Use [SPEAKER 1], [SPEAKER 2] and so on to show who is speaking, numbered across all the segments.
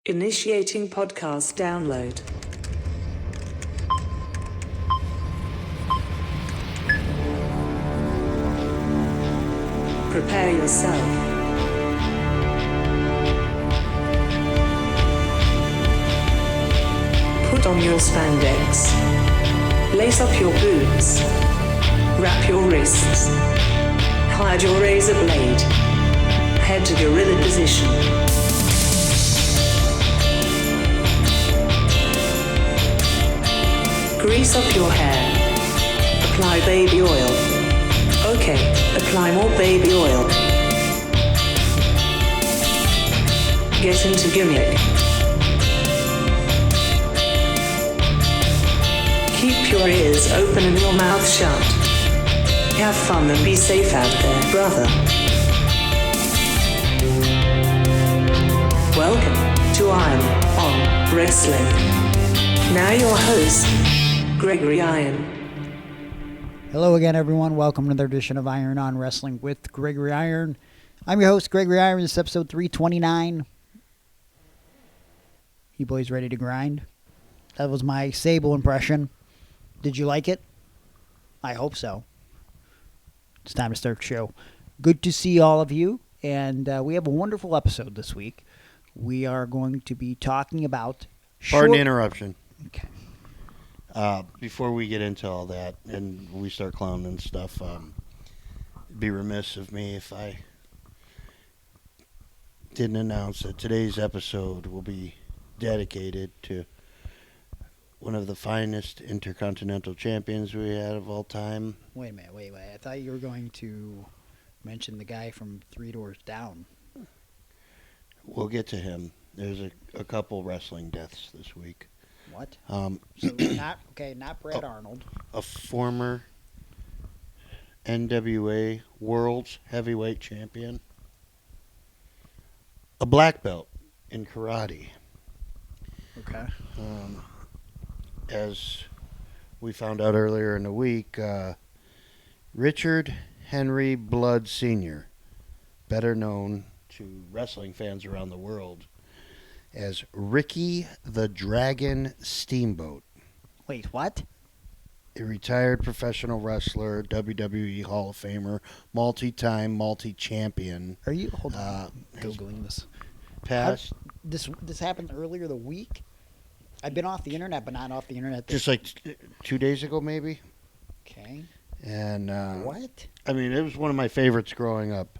[SPEAKER 1] Initiating podcast download. Prepare yourself. Put on your spandex. Lace up your boots. Wrap your wrists. Hide your razor blade. Head to gorilla position. Grease up your hair. Apply baby oil. Okay, apply more baby oil. Get into gimmick. Keep your ears open and your mouth shut. Have fun and be safe out there, brother. Welcome to I'm on Wrestling. Now your host, Gregory Iron.
[SPEAKER 2] Hello again, everyone. Welcome to another edition of Iron on Wrestling with Gregory Iron. I'm your host, Gregory Iron. This is episode 329. You boys ready to grind? That was my Sable impression. Did you like it? I hope so. It's time to start the show. Good to see all of you, and we have a wonderful episode this week. We are going to be talking about...
[SPEAKER 3] Pardon the interruption.
[SPEAKER 2] Okay.
[SPEAKER 3] Before we get into all that and we start clowning and stuff, it'd be remiss of me if I didn't announce that today's episode will be dedicated to one of the finest intercontinental champions we had of all time.
[SPEAKER 2] Wait a minute. I thought you were going to mention the guy from Three Doors Down.
[SPEAKER 3] We'll get to him. There's a couple wrestling deaths this week.
[SPEAKER 2] What?
[SPEAKER 3] So
[SPEAKER 2] not Brad Arnold.
[SPEAKER 3] A former NWA World's Heavyweight Champion. A black belt in karate.
[SPEAKER 2] Okay.
[SPEAKER 3] As we found out earlier in the week, Richard Henry Blood Sr., better known to wrestling fans around the world as Ricky the Dragon Steamboat.
[SPEAKER 2] Wait, what?
[SPEAKER 3] A retired professional wrestler, WWE Hall of Famer, multi-time, multi-champion.
[SPEAKER 2] Are you... Hold on. Googling this.
[SPEAKER 3] Passed.
[SPEAKER 2] This happened earlier the week? I've been off the internet, but not off the internet.
[SPEAKER 3] Just like 2 days ago, maybe.
[SPEAKER 2] Okay.
[SPEAKER 3] And
[SPEAKER 2] what?
[SPEAKER 3] I mean, it was one of my favorites growing up.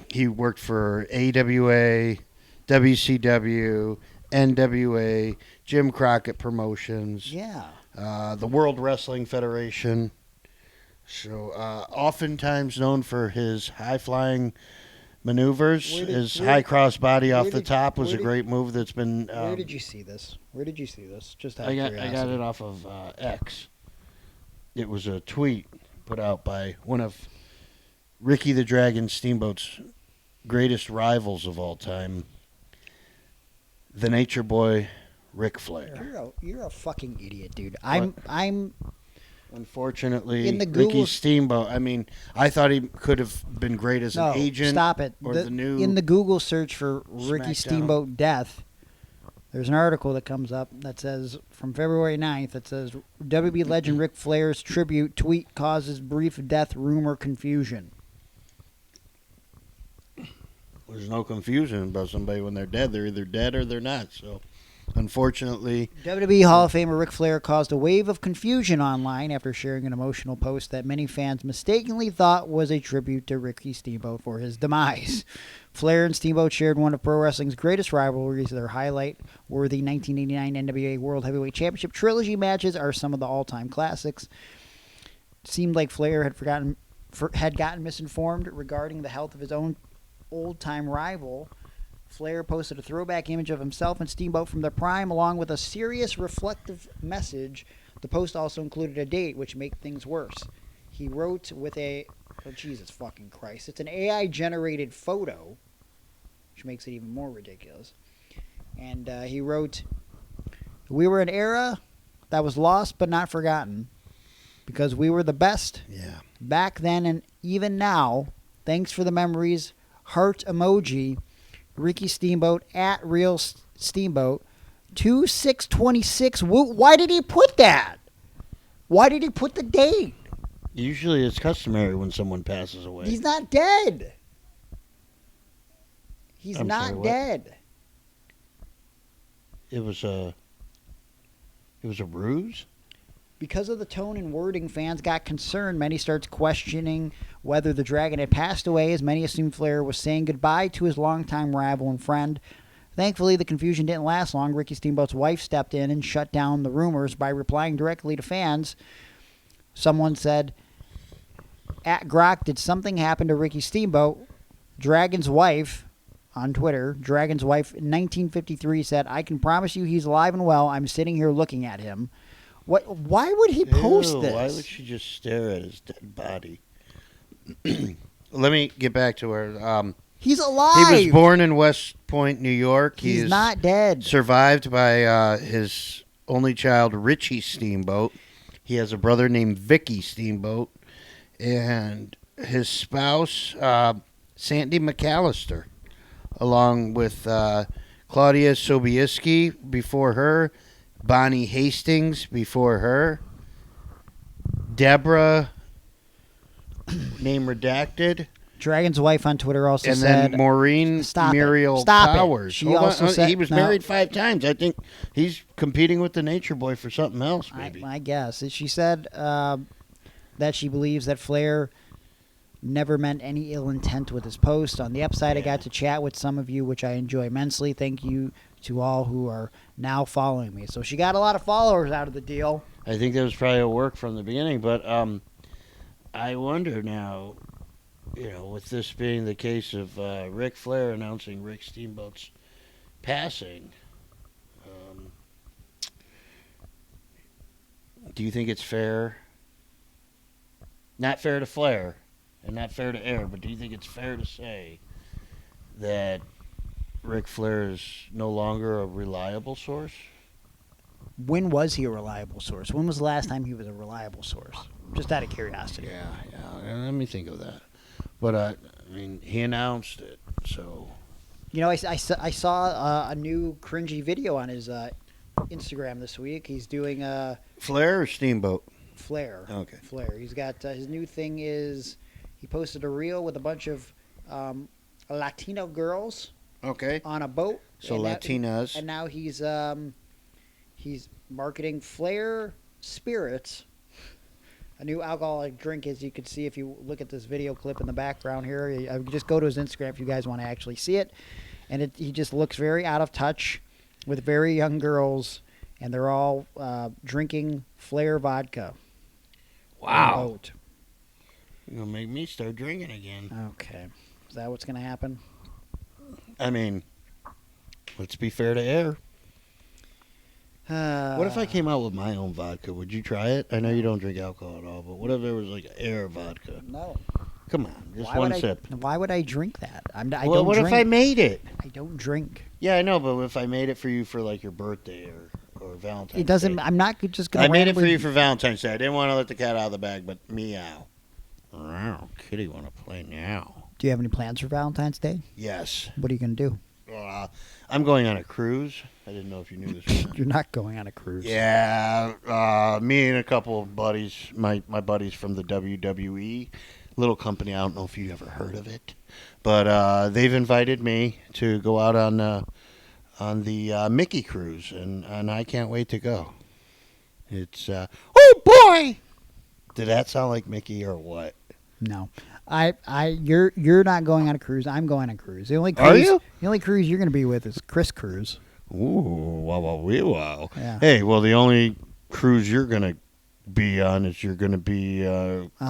[SPEAKER 3] He worked for AWA, WCW, NWA, Jim Crockett Promotions.
[SPEAKER 2] Yeah.
[SPEAKER 3] The World Wrestling Federation. So, oftentimes known for his high-flying maneuvers. His high crossbody off the top was a great move that's been...
[SPEAKER 2] where did you see this? Just out of
[SPEAKER 3] I
[SPEAKER 2] curiosity.
[SPEAKER 3] got it off of X. It was a tweet put out by one of Ricky the Dragon Steamboat's greatest rivals of all time, the Nature Boy, Ric Flair.
[SPEAKER 2] You're a fucking idiot, dude.
[SPEAKER 3] What?
[SPEAKER 2] I'm
[SPEAKER 3] Unfortunately,
[SPEAKER 2] in the Google...
[SPEAKER 3] Ricky Steamboat. I mean, I thought he could have been great as an agent.
[SPEAKER 2] Stop it.
[SPEAKER 3] Or the new
[SPEAKER 2] in the Google search for Ricky
[SPEAKER 3] SmackDown.
[SPEAKER 2] Steamboat death, there's an article that comes up that says, from February 9th, that says, WB legend Ric Flair's tribute tweet causes brief death rumor confusion.
[SPEAKER 3] There's no confusion about somebody when they're dead. They're either dead or they're not. So, unfortunately...
[SPEAKER 2] WWE Hall of Famer Ric Flair caused a wave of confusion online after sharing an emotional post that many fans mistakenly thought was a tribute to Ricky Steamboat for his demise. Flair and Steamboat shared one of pro wrestling's greatest rivalries. Their highlight-worthy 1989 NWA World Heavyweight Championship trilogy matches are some of the all-time classics. It seemed like Flair had gotten misinformed regarding the health of his own old-time rival. Flair posted a throwback image of himself and Steamboat from their prime, along with a serious, reflective message. The post also included a date, which made things worse. He wrote with a... Oh, Jesus fucking Christ. It's an AI-generated photo, which makes it even more ridiculous. And he wrote, "We were an era that was lost but not forgotten, because we were the best back then and even now. Thanks for the memories. Heart emoji. Ricky Steamboat at Real Steamboat 2626. Why did he put that? Why did he put the date?
[SPEAKER 3] Usually it's customary when someone passes away.
[SPEAKER 2] He's not dead. He's
[SPEAKER 3] I'm
[SPEAKER 2] not
[SPEAKER 3] sorry, what?
[SPEAKER 2] dead.
[SPEAKER 3] It was a ruse?
[SPEAKER 2] Because of the tone and wording, fans got concerned. Many started questioning whether the Dragon had passed away, as many assumed Flair was saying goodbye to his longtime rival and friend. Thankfully, the confusion didn't last long. Ricky Steamboat's wife stepped in and shut down the rumors by replying directly to fans. Someone said, at Grok, did something happen to Ricky Steamboat? Dragon's wife, on Twitter, Dragon's wife in 1953 said, I can promise you he's alive and well. I'm sitting here looking at him. Why would he post this?
[SPEAKER 3] Why would she just stare at his dead body? Let me get back to her.
[SPEAKER 2] He's alive.
[SPEAKER 3] He was born in West Point, New York.
[SPEAKER 2] He's not dead.
[SPEAKER 3] Survived by his only child, Richie Steamboat. He has a brother named Vicky Steamboat. And his spouse, Sandy McAllister, along with Claudia Sobieski before her, Bonnie Hastings before her, Deborah, name redacted,
[SPEAKER 2] Dragon's wife on Twitter also
[SPEAKER 3] and
[SPEAKER 2] said,
[SPEAKER 3] then Maureen Muriel Powers.
[SPEAKER 2] She also said
[SPEAKER 3] he was married 5 times. I think he's competing with the Nature Boy for something else, maybe.
[SPEAKER 2] I guess. She said that she believes that Flair never meant any ill intent with his post. On the upside, I got to chat with some of you, which I enjoy immensely. Thank you to all who are now following me. So she got a lot of followers out of the deal.
[SPEAKER 3] I think that was probably a work from the beginning, but I wonder now, with this being the case of Ric Flair announcing Rick Steamboat's passing, do you think it's fair? Not fair to Flair and not fair to air, but do you think it's fair to say that Ric Flair is no longer a reliable source?
[SPEAKER 2] When was he a reliable source? When was the last time he was a reliable source? Just out of curiosity.
[SPEAKER 3] Yeah. Let me think of that. But, he announced it, so...
[SPEAKER 2] I saw a new cringy video on his Instagram this week. He's doing
[SPEAKER 3] Flair or Steamboat?
[SPEAKER 2] Flair.
[SPEAKER 3] Okay.
[SPEAKER 2] Flair. He's got his new thing is he posted a reel with a bunch of Latino girls.
[SPEAKER 3] Okay.
[SPEAKER 2] On a boat.
[SPEAKER 3] So Latinas.
[SPEAKER 2] And now he's marketing Flair Spirits, a new alcoholic drink, as you can see if you look at this video clip in the background here. I just go to his Instagram if you guys want to actually see it. And he just looks very out of touch with very young girls, and they're all drinking Flair vodka.
[SPEAKER 3] Wow. You're going to make me start drinking again.
[SPEAKER 2] Okay. Is that what's going to happen?
[SPEAKER 3] Let's be fair to air.
[SPEAKER 2] What
[SPEAKER 3] What if I came out with my own vodka? Would you try it? I know you don't drink alcohol at all, but what if there was like air vodka?
[SPEAKER 2] No.
[SPEAKER 3] Come on, just one sip.
[SPEAKER 2] Why would I drink that? I don't
[SPEAKER 3] What
[SPEAKER 2] drink.
[SPEAKER 3] if I made it?
[SPEAKER 2] I don't drink.
[SPEAKER 3] Yeah, I know, but if I made it for you for like your birthday or Valentine's
[SPEAKER 2] It doesn't.
[SPEAKER 3] Day.
[SPEAKER 2] I'm not just going to.
[SPEAKER 3] I made it for you for Valentine's Day. I didn't want to let the cat out of the bag, but meow. Wow, kitty want to play now.
[SPEAKER 2] Do you have any plans for Valentine's Day?
[SPEAKER 3] Yes.
[SPEAKER 2] What are you going to do?
[SPEAKER 3] I'm going on a cruise. I didn't know if you knew this or not.
[SPEAKER 2] You're not going on a cruise.
[SPEAKER 3] Yeah, me and a couple of buddies, my buddies from the WWE, little company. I don't know if you ever heard of it, but they've invited me to go out on the Mickey cruise, and I can't wait to go. It's oh boy, did that sound like Mickey or what?
[SPEAKER 2] No, you're not going on a cruise. I'm going on a cruise. The only cruise,
[SPEAKER 3] Are you?
[SPEAKER 2] The only cruise you're going to be with is Chris Cruise.
[SPEAKER 3] Ooh, wow.
[SPEAKER 2] Yeah.
[SPEAKER 3] Hey, well, the only cruise you're going to be on is you're going to be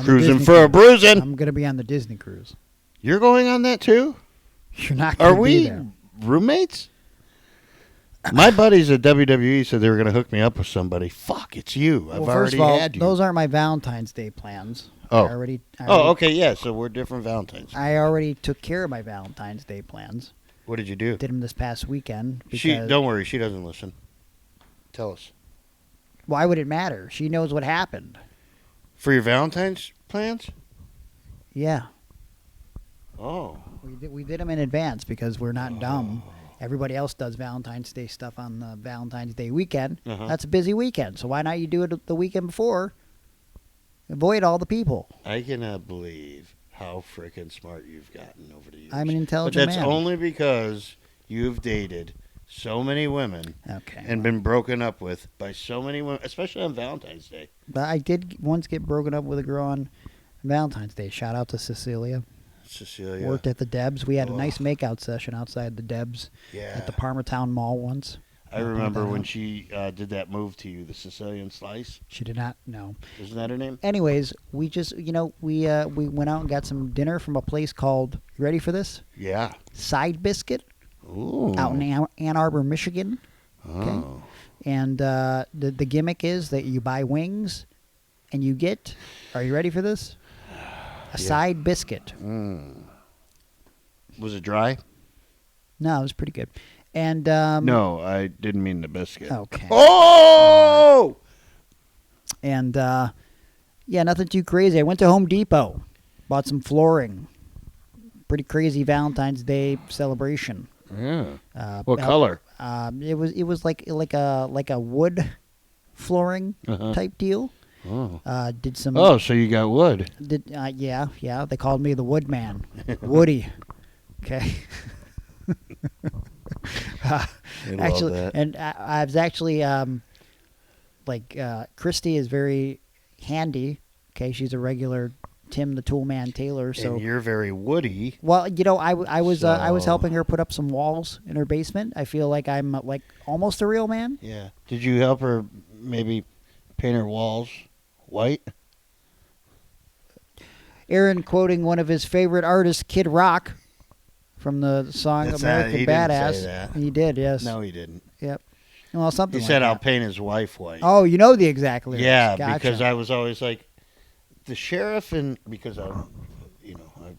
[SPEAKER 3] cruising
[SPEAKER 2] Disney
[SPEAKER 3] for a
[SPEAKER 2] cruise.
[SPEAKER 3] bruising.
[SPEAKER 2] I'm going to be on the Disney cruise.
[SPEAKER 3] You're going on that too?
[SPEAKER 2] You're not going
[SPEAKER 3] Are
[SPEAKER 2] to be
[SPEAKER 3] we
[SPEAKER 2] there.
[SPEAKER 3] roommates? My buddies at WWE said they were going to hook me up with somebody. Fuck, it's you. I've
[SPEAKER 2] Well,
[SPEAKER 3] already
[SPEAKER 2] first of all,
[SPEAKER 3] had you.
[SPEAKER 2] those aren't my Valentine's Day plans.
[SPEAKER 3] Oh.
[SPEAKER 2] I already
[SPEAKER 3] Okay, yeah, so we're different Valentines.
[SPEAKER 2] I already took care of my Valentine's Day plans.
[SPEAKER 3] What did you do?
[SPEAKER 2] Did them this past weekend.
[SPEAKER 3] Don't worry, she doesn't listen. Tell us.
[SPEAKER 2] Why would it matter? She knows what happened.
[SPEAKER 3] For your Valentine's plans?
[SPEAKER 2] Yeah.
[SPEAKER 3] Oh.
[SPEAKER 2] We did them in advance because we're not dumb. Everybody else does Valentine's Day stuff on the Valentine's Day weekend. That's a busy weekend, so why not you do it the weekend before? Avoid all the people.
[SPEAKER 3] I cannot believe how freaking smart you've gotten over the years.
[SPEAKER 2] I'm an intelligent
[SPEAKER 3] man. But that's only because you've dated so many women and been broken up with by so many women, especially on Valentine's Day.
[SPEAKER 2] But I did once get broken up with a girl on Valentine's Day. Shout out to Cecilia. Worked at the Debs. We had a nice makeout session outside the Debs at the Parmatown Mall once.
[SPEAKER 3] I remember when she did that move to you, the Sicilian slice.
[SPEAKER 2] She did not. No.
[SPEAKER 3] Isn't that her name?
[SPEAKER 2] Anyways, we just, we went out and got some dinner from a place called, you ready for this?
[SPEAKER 3] Yeah.
[SPEAKER 2] Side Biscuit.
[SPEAKER 3] Ooh.
[SPEAKER 2] Out in Ann Arbor, Michigan. Okay.
[SPEAKER 3] Oh.
[SPEAKER 2] And the gimmick is that you buy wings and you get, are you ready for this? A side biscuit.
[SPEAKER 3] Was it dry?
[SPEAKER 2] No, it was pretty good. And
[SPEAKER 3] no, I didn't mean the biscuit.
[SPEAKER 2] Okay.
[SPEAKER 3] Oh!
[SPEAKER 2] And nothing too crazy. I went to Home Depot, bought some flooring. Pretty crazy Valentine's Day celebration.
[SPEAKER 3] Yeah. What color?
[SPEAKER 2] It was like a wood flooring type deal.
[SPEAKER 3] Oh.
[SPEAKER 2] Did some.
[SPEAKER 3] Oh, so you got wood?
[SPEAKER 2] Yeah. They called me the Wood Man, Woody. Okay. Actually, and I was actually Christy is very handy. Okay, she's a regular Tim the Toolman Taylor. So
[SPEAKER 3] and you're very woody.
[SPEAKER 2] Well, I was helping her put up some walls in her basement. I feel like I'm like almost a real man.
[SPEAKER 3] Yeah. Did you help her maybe paint her walls white?
[SPEAKER 2] Aaron quoting one of his favorite artists, Kid Rock, from the song American Badass.
[SPEAKER 3] Didn't say that.
[SPEAKER 2] He did, yes.
[SPEAKER 3] No, he didn't.
[SPEAKER 2] Yep. Well, something.
[SPEAKER 3] He said,
[SPEAKER 2] like
[SPEAKER 3] "I'll
[SPEAKER 2] that.
[SPEAKER 3] paint his wife white."
[SPEAKER 2] Oh, you know the exact lyrics.
[SPEAKER 3] Yeah,
[SPEAKER 2] Gotcha.
[SPEAKER 3] because I was always like, the sheriff, because I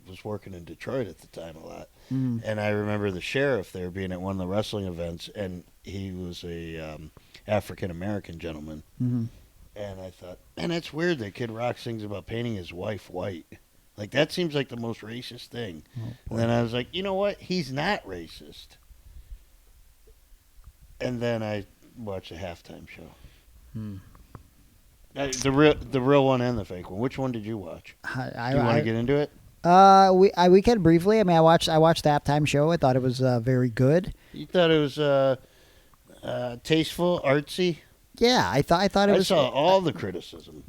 [SPEAKER 3] was working in Detroit at the time a lot, and I remember the sheriff there being at one of the wrestling events, and he was a African American gentleman, and I thought, man, that's weird that Kid Rock sings about painting his wife white. Like, that seems like the most racist thing. And then I was like, you know what? He's not racist. And then I watched a halftime show. The real one and the fake one. Which one did you watch? Do you want to get into it?
[SPEAKER 2] We can briefly. I mean, I watched the halftime show. I thought it was very good.
[SPEAKER 3] You thought it was tasteful, artsy?
[SPEAKER 2] Yeah, I thought it was.
[SPEAKER 3] I saw all the criticism.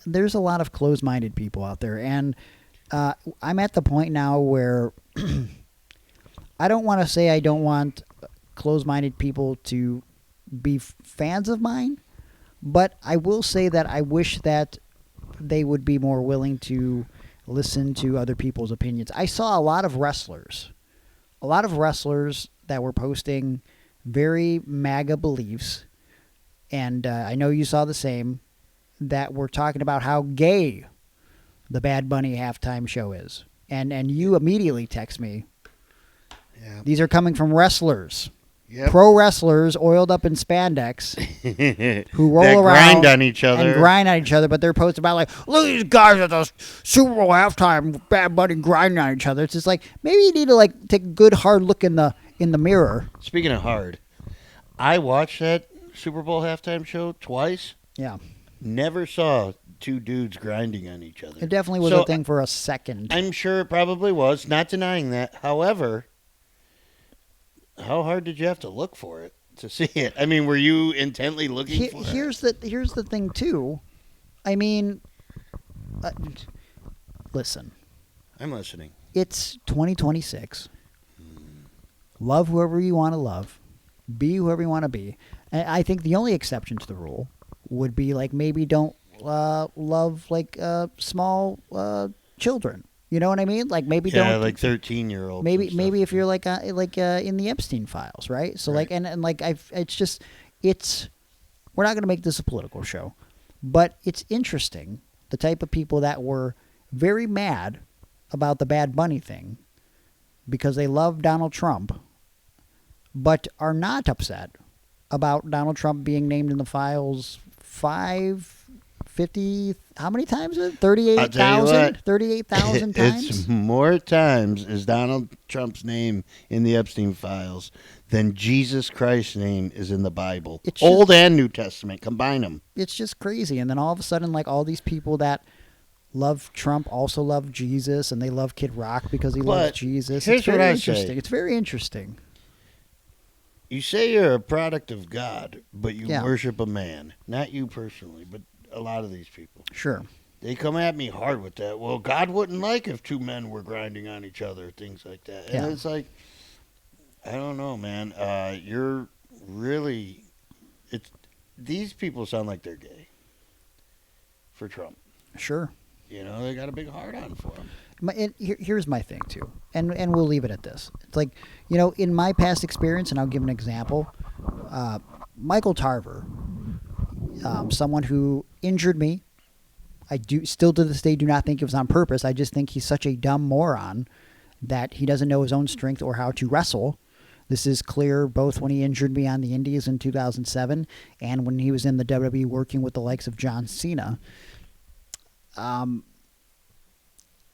[SPEAKER 2] There's a lot of closed-minded people out there, and I'm at the point now where I don't want to say I don't want closed-minded people to be fans of mine, but I will say that I wish that they would be more willing to listen to other people's opinions. I saw a lot of wrestlers that were posting very MAGA beliefs, and I know you saw the same, that were talking about how gay the Bad Bunny halftime show is. And you immediately text me.
[SPEAKER 3] Yeah.
[SPEAKER 2] These are coming from wrestlers.
[SPEAKER 3] Yep.
[SPEAKER 2] Pro wrestlers oiled up in spandex who roll
[SPEAKER 3] that
[SPEAKER 2] around
[SPEAKER 3] grind on each other.
[SPEAKER 2] But they're posting about like, look at these guys at the Super Bowl halftime, Bad Bunny grinding on each other. It's just like, maybe you need to like take a good hard look in the mirror.
[SPEAKER 3] Speaking of hard, I watched that Super Bowl halftime show twice.
[SPEAKER 2] Yeah.
[SPEAKER 3] Never saw two dudes grinding on each other.
[SPEAKER 2] It definitely was a thing for a second.
[SPEAKER 3] I'm sure it probably was, not denying that. However, how hard did you have to look for it to see it? I mean, were you intently looking for it?
[SPEAKER 2] Here's the thing, too. I mean, listen.
[SPEAKER 3] I'm listening.
[SPEAKER 2] It's 2026. Love whoever you want to love. Be whoever you want to be. And I think the only exception to the rule would be like maybe don't love like small children. You know what I mean? Like maybe don't.
[SPEAKER 3] Yeah, like 13-year-olds.
[SPEAKER 2] Maybe if you're like in the Epstein files, right? So
[SPEAKER 3] right.
[SPEAKER 2] like and like we're not going to make this a political show, but it's interesting the type of people that were very mad about the Bad Bunny thing because they love Donald Trump, but are not upset about Donald Trump being named in the files 5 50, how many times?
[SPEAKER 3] I'll tell you
[SPEAKER 2] 38,000?
[SPEAKER 3] what.
[SPEAKER 2] 38,000 times?
[SPEAKER 3] It's more times is Donald Trump's name in the Epstein files than Jesus Christ's name is in the Bible.
[SPEAKER 2] It's
[SPEAKER 3] Old and New Testament. Combine them.
[SPEAKER 2] It's just crazy. And then all of a sudden, like, all these people that love Trump also love Jesus, and they love Kid Rock because he loves Jesus.
[SPEAKER 3] Here's
[SPEAKER 2] it's very
[SPEAKER 3] what I
[SPEAKER 2] interesting.
[SPEAKER 3] say.
[SPEAKER 2] It's very interesting.
[SPEAKER 3] You say you're a product of God, but you
[SPEAKER 2] Yeah.
[SPEAKER 3] worship a man. Not you personally, but a lot of these people.
[SPEAKER 2] Sure.
[SPEAKER 3] They come at me hard with that. Well, God wouldn't like if two men were grinding on each other, things like that. And
[SPEAKER 2] Yeah.
[SPEAKER 3] it's like, I don't know, man. You're really, these people sound like they're gay for Trump.
[SPEAKER 2] Sure.
[SPEAKER 3] You know, they got a big heart on for him.
[SPEAKER 2] Here's my thing, too. And we'll leave it at this. It's like, you know, in my past experience, and I'll give an example, Michael Tarver, someone who injured me. I still to this day do not think it was on purpose. I just think he's such a dumb moron that he doesn't know his own strength or how to wrestle. This is clear both when he injured me on the Indies in 2007 and when he was in the WWE working with the likes of John Cena.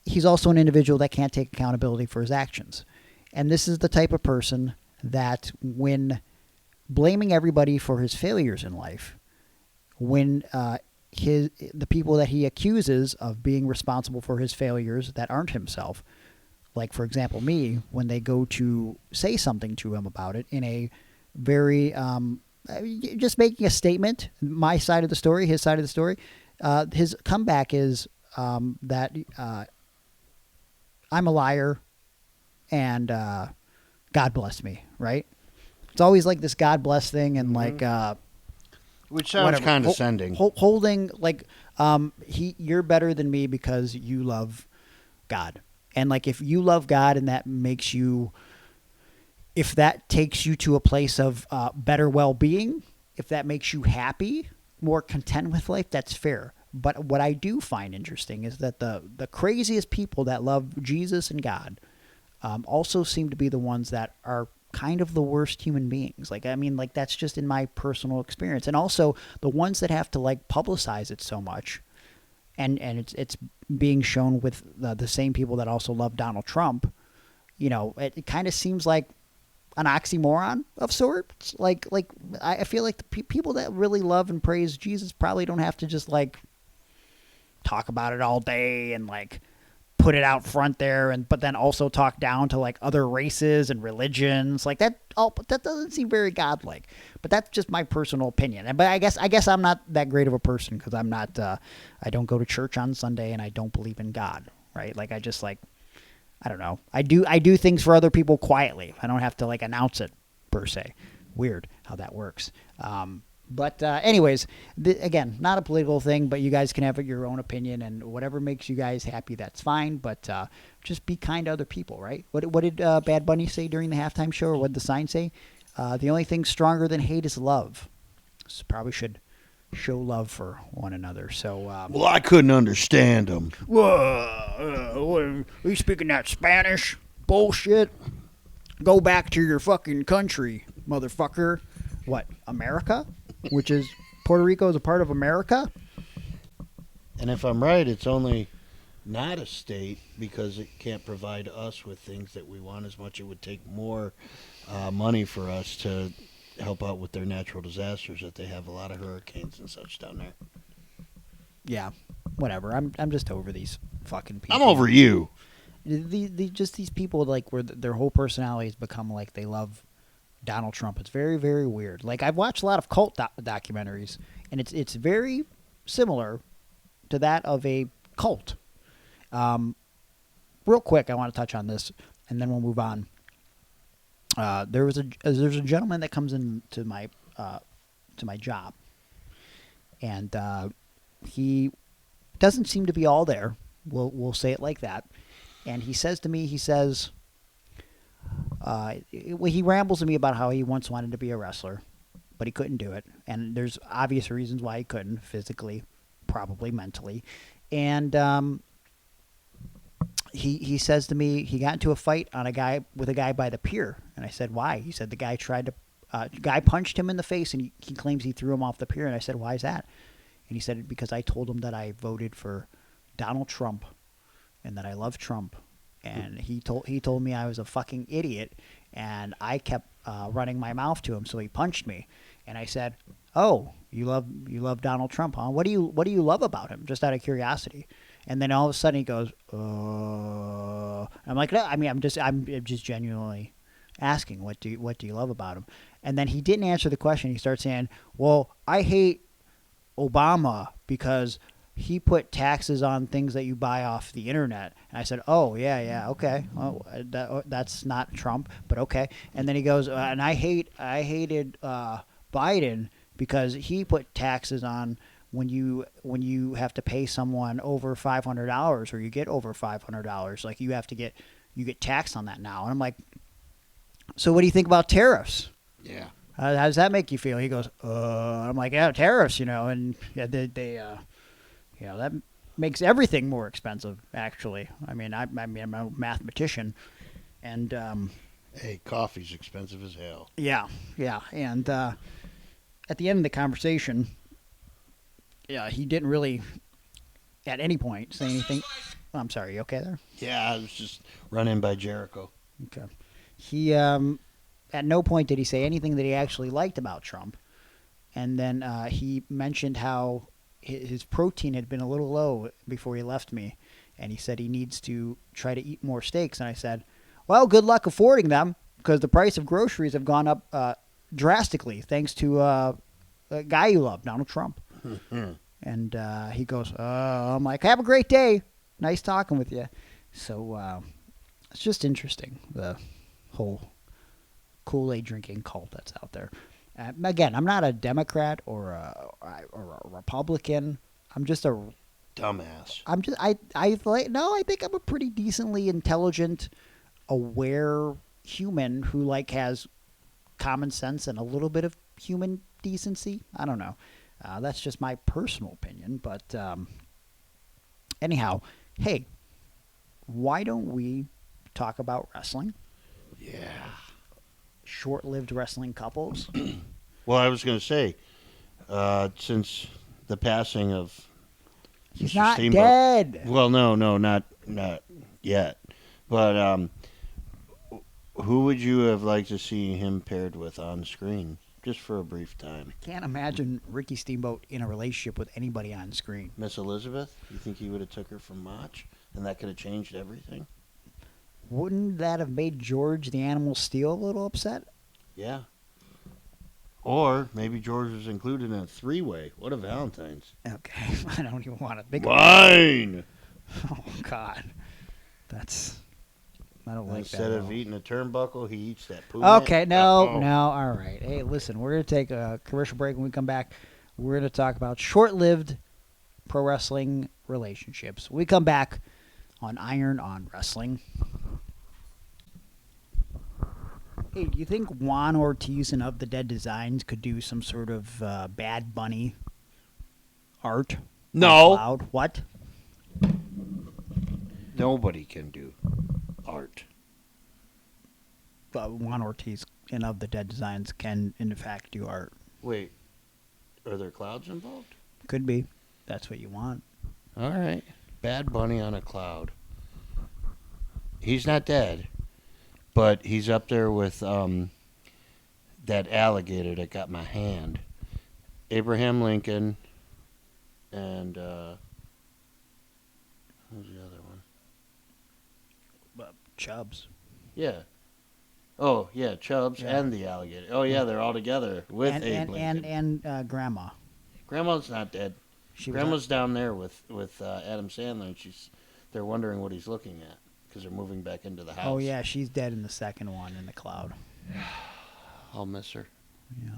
[SPEAKER 2] He's also an individual that can't take accountability for his actions. And this is the type of person that when blaming everybody for his failures in life, when the people that he accuses of being responsible for his failures that aren't himself, like, for example, me, when they go to say something to him about it in a very, just making a statement, my side of the story, his side of the story, his comeback is that I'm a liar and God bless me, right? It's always like this God bless thing and like...
[SPEAKER 3] Which sounds condescending.
[SPEAKER 2] Holding, like, you're better than me because you love God. And, like, if you love God and that makes you, if that takes you to a place of better well-being, if that makes you happy, more content with life, that's fair. But what I do find interesting is that the craziest people that love Jesus and God also seem to be the ones that are kind of the worst human beings. Like, I mean, like, that's just in my personal experience. And also the ones that have to, like, publicize it so much, and it's being shown with the same people that also love Donald Trump, you know, it kind of seems like an oxymoron of sorts. Like I feel like the people that really love and praise Jesus probably don't have to just, like, talk about it all day and, like, put it out front there, but then also talk down to, like, other races and religions like that. But that doesn't seem very godlike. But that's just my personal opinion. But I guess I'm not that great of a person because I'm not. I don't go to church on Sunday and I don't believe in God. Right? Like, I just, like, I don't know. I do things for other people quietly. I don't have to, like, announce it per se. Weird how that works. But anyways, again, not a political thing, but you guys can have your own opinion, and whatever makes you guys happy, that's fine. But just be kind to other people, right? What did Bad Bunny say during the halftime show, or what did the sign say? The only thing stronger than hate is love. So probably should show love for one another. So
[SPEAKER 3] Well, I couldn't understand him.
[SPEAKER 2] are you speaking that Spanish bullshit? Go back to your fucking country, motherfucker. What, America? Which is, Puerto Rico is a part of America?
[SPEAKER 3] And if I'm right, it's only not a state because it can't provide us with things that we want as much. It would take more money for us to help out with their natural disasters, that they have a lot of hurricanes and such down there.
[SPEAKER 2] Yeah, whatever. I'm just over these fucking people.
[SPEAKER 3] I'm over you.
[SPEAKER 2] Just these people, like, where their whole personalities become like they love Donald Trump. It's very, very weird. Like, I've watched a lot of cult documentaries, and it's very similar to that of a cult. Real quick, I want to touch on this, and then we'll move on. There's a gentleman that comes in to my job, and he doesn't seem to be all there. We'll say it like that. And he says to me, he rambles to me about how he once wanted to be a wrestler, but he couldn't do it. And there's obvious reasons why he couldn't, physically, probably mentally. And he says to me, he got into a fight with a guy by the pier. And I said, why? He said the guy guy punched him in the face, and he claims he threw him off the pier. And I said, why is that? And he said, because I told him that I voted for Donald Trump and that I love Trump. And he told me I was a fucking idiot, and I kept running my mouth to him, so he punched me. And I said, "Oh, you love Donald Trump, huh? What do you love about him? Just out of curiosity." And then all of a sudden he goes, I'm like, no, I mean, I'm just genuinely asking, what do you love about him? And then he didn't answer the question. He starts saying, "Well, I hate Obama because he put taxes on things that you buy off the internet." And I said, "Oh, yeah, okay. Well, that's not Trump, but okay." And then he goes, "And I hated Biden because he put taxes on when you have to pay someone over $500 or you get over $500, like you get taxed on that now." And I'm like, "So what do you think about tariffs?"
[SPEAKER 3] Yeah.
[SPEAKER 2] How does that make you feel? He goes, I'm like, "Yeah, tariffs, and yeah, they that makes everything more expensive, actually." I mean, I'm a mathematician, and
[SPEAKER 3] hey, coffee's expensive as hell.
[SPEAKER 2] Yeah, and at the end of the conversation, he didn't really, at any point, say anything. Oh, I'm sorry, you okay there?
[SPEAKER 3] Yeah, I was just running by Jericho.
[SPEAKER 2] Okay. He, at no point did he say anything that he actually liked about Trump, and then he mentioned how his protein had been a little low before he left me, and he said he needs to try to eat more steaks. And I said, "Well, good luck affording them, because the price of groceries have gone up drastically thanks to a guy you love, Donald Trump." And he goes, I'm like, "Have a great day. Nice talking with you." So it's just interesting, the whole Kool-Aid drinking cult that's out there. Again, I'm not a Democrat or a Republican. I'm just a
[SPEAKER 3] dumbass.
[SPEAKER 2] I think I'm a pretty decently intelligent, aware human who has common sense and a little bit of human decency. I don't know. That's just my personal opinion. But anyhow, hey, why don't we talk about wrestling?
[SPEAKER 3] Yeah.
[SPEAKER 2] Short-lived wrestling couples.
[SPEAKER 3] Well, I was going to say, since the passing of
[SPEAKER 2] He's
[SPEAKER 3] Mr.
[SPEAKER 2] not
[SPEAKER 3] Steamboat,
[SPEAKER 2] dead.
[SPEAKER 3] Well, no, not yet. But who would you have liked to see him paired with on screen, just for a brief time?
[SPEAKER 2] Can't imagine Ricky Steamboat in a relationship with anybody on screen.
[SPEAKER 3] Miss Elizabeth? You think he would have took her from Mach, and that could have changed everything?
[SPEAKER 2] Wouldn't that have made George the Animal Steel a little upset?
[SPEAKER 3] Yeah. Or maybe George was included in a three-way. What a Valentine's.
[SPEAKER 2] Okay, I don't even want to think
[SPEAKER 3] Wine!
[SPEAKER 2] Oh, God. I don't like
[SPEAKER 3] Instead
[SPEAKER 2] that.
[SPEAKER 3] of eating a turnbuckle, he eats that poo.
[SPEAKER 2] Okay, no, all right. Hey, listen, we're going to take a commercial break. When we come back, we're going to talk about short-lived pro wrestling relationships. When we come back on Iron on Wrestling. Hey, do you think Juan Ortiz and Of the Dead Designs could do some sort of Bad Bunny art?
[SPEAKER 3] No.
[SPEAKER 2] Cloud? What?
[SPEAKER 3] Nobody can do art.
[SPEAKER 2] Juan Ortiz and Of the Dead Designs can, in fact, do art.
[SPEAKER 3] Wait, are there clouds involved?
[SPEAKER 2] Could be. That's what you want.
[SPEAKER 3] All right. Bad Bunny on a cloud. He's not dead, but he's up there with that alligator that got my hand. Abraham Lincoln and who's the other one?
[SPEAKER 2] Chubbs.
[SPEAKER 3] Yeah. Oh, yeah, Chubbs and the alligator. Oh, yeah, they're all together with Abe Lincoln.
[SPEAKER 2] And Grandma.
[SPEAKER 3] Grandma's not dead. Grandma's down there with Adam Sandler, and they're wondering what he's looking at because they're moving back into the house.
[SPEAKER 2] Oh, yeah, she's dead in the second one in the cloud.
[SPEAKER 3] I'll miss her.
[SPEAKER 2] Yeah.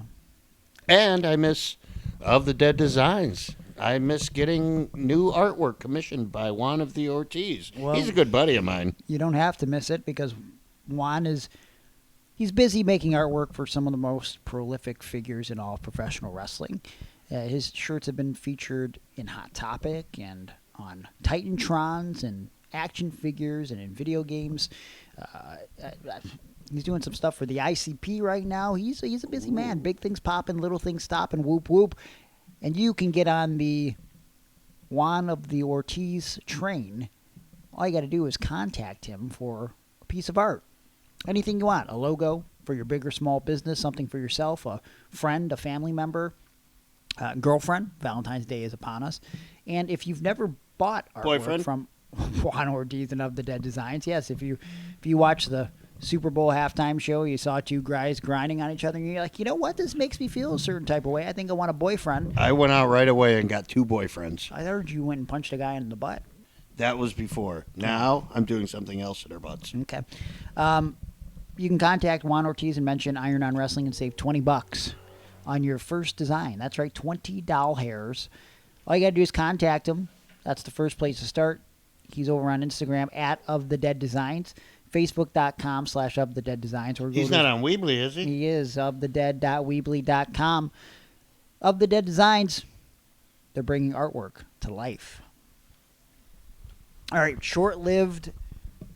[SPEAKER 3] And I miss Of the Dead Designs. I miss getting new artwork commissioned by Juan of the Ortiz.
[SPEAKER 2] Well,
[SPEAKER 3] he's a good buddy of mine.
[SPEAKER 2] You don't have to miss it because Juan he's busy making artwork for some of the most prolific figures in all of professional wrestling. His shirts have been featured in Hot Topic and on Titantrons and action figures and in video games. He's doing some stuff for the ICP right now. He's a busy man. Big things popping, little things stopping, whoop whoop. and you can get on the Juan of the Ortiz train, all you got to do is contact him for a piece of art. Anything you want. A logo for your big or small business, something for yourself, a friend, a family member, girlfriend. Valentine's Day is upon us. And if you've never bought artwork from Juan Ortiz and Of the Dead Designs, yes, if you watch the Super Bowl halftime show, you saw two guys grinding on each other, and you're like, you know what? This makes me feel a certain type of way. I think I want a boyfriend.
[SPEAKER 3] I went out right away and got 2 boyfriends.
[SPEAKER 2] I heard you went and punched a guy in the butt.
[SPEAKER 3] That was before. Now I'm doing something else in their butts.
[SPEAKER 2] Okay. You can contact Juan Ortiz and mention Iron on Wrestling and save $20 on your first design. That's right, 20 doll hairs. All you got to do is contact him. That's the first place to start. He's over on Instagram at Of the Dead Designs. Facebook.com/OfTheDeadDesigns.
[SPEAKER 3] He's not on Weebly, is he?
[SPEAKER 2] He is. OfTheDead.Weebly.com. Of the Dead Designs. They're bringing artwork to life. All right, short-lived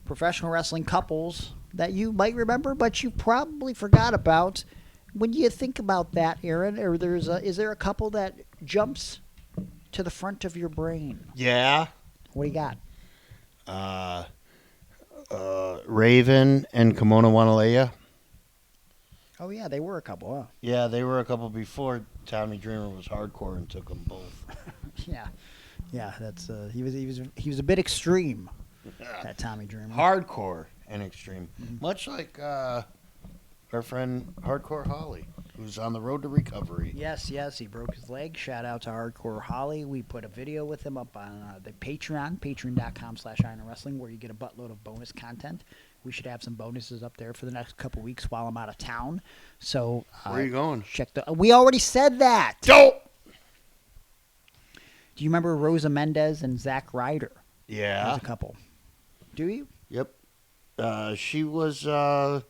[SPEAKER 2] professional wrestling couples that you might remember, but you probably forgot about. When you think about that, Aaron, or is there a couple that jumps to the front of your brain?
[SPEAKER 3] Yeah.
[SPEAKER 2] What do you got?
[SPEAKER 3] Raven and Kimono Wanalea.
[SPEAKER 2] Oh, yeah, they were a couple, huh?
[SPEAKER 3] Yeah, they were a couple before Tommy Dreamer was hardcore and took them both.
[SPEAKER 2] Yeah. Yeah, that's he was a bit extreme, that Tommy Dreamer.
[SPEAKER 3] Hardcore and extreme. Much like our friend Hardcore Holly, who's on the road to recovery.
[SPEAKER 2] Yes, he broke his leg. Shout out to Hardcore Holly. We put a video with him up on the Patreon, patreon.com/IronWrestling, where you get a buttload of bonus content. We should have some bonuses up there for the next couple weeks while I'm out of town. So
[SPEAKER 3] where are you going?
[SPEAKER 2] We already said that.
[SPEAKER 3] Don't.
[SPEAKER 2] Do you remember Rosa Mendez and Zack Ryder?
[SPEAKER 3] Yeah.
[SPEAKER 2] As a couple. Do you?
[SPEAKER 3] Yep. She was, wasn't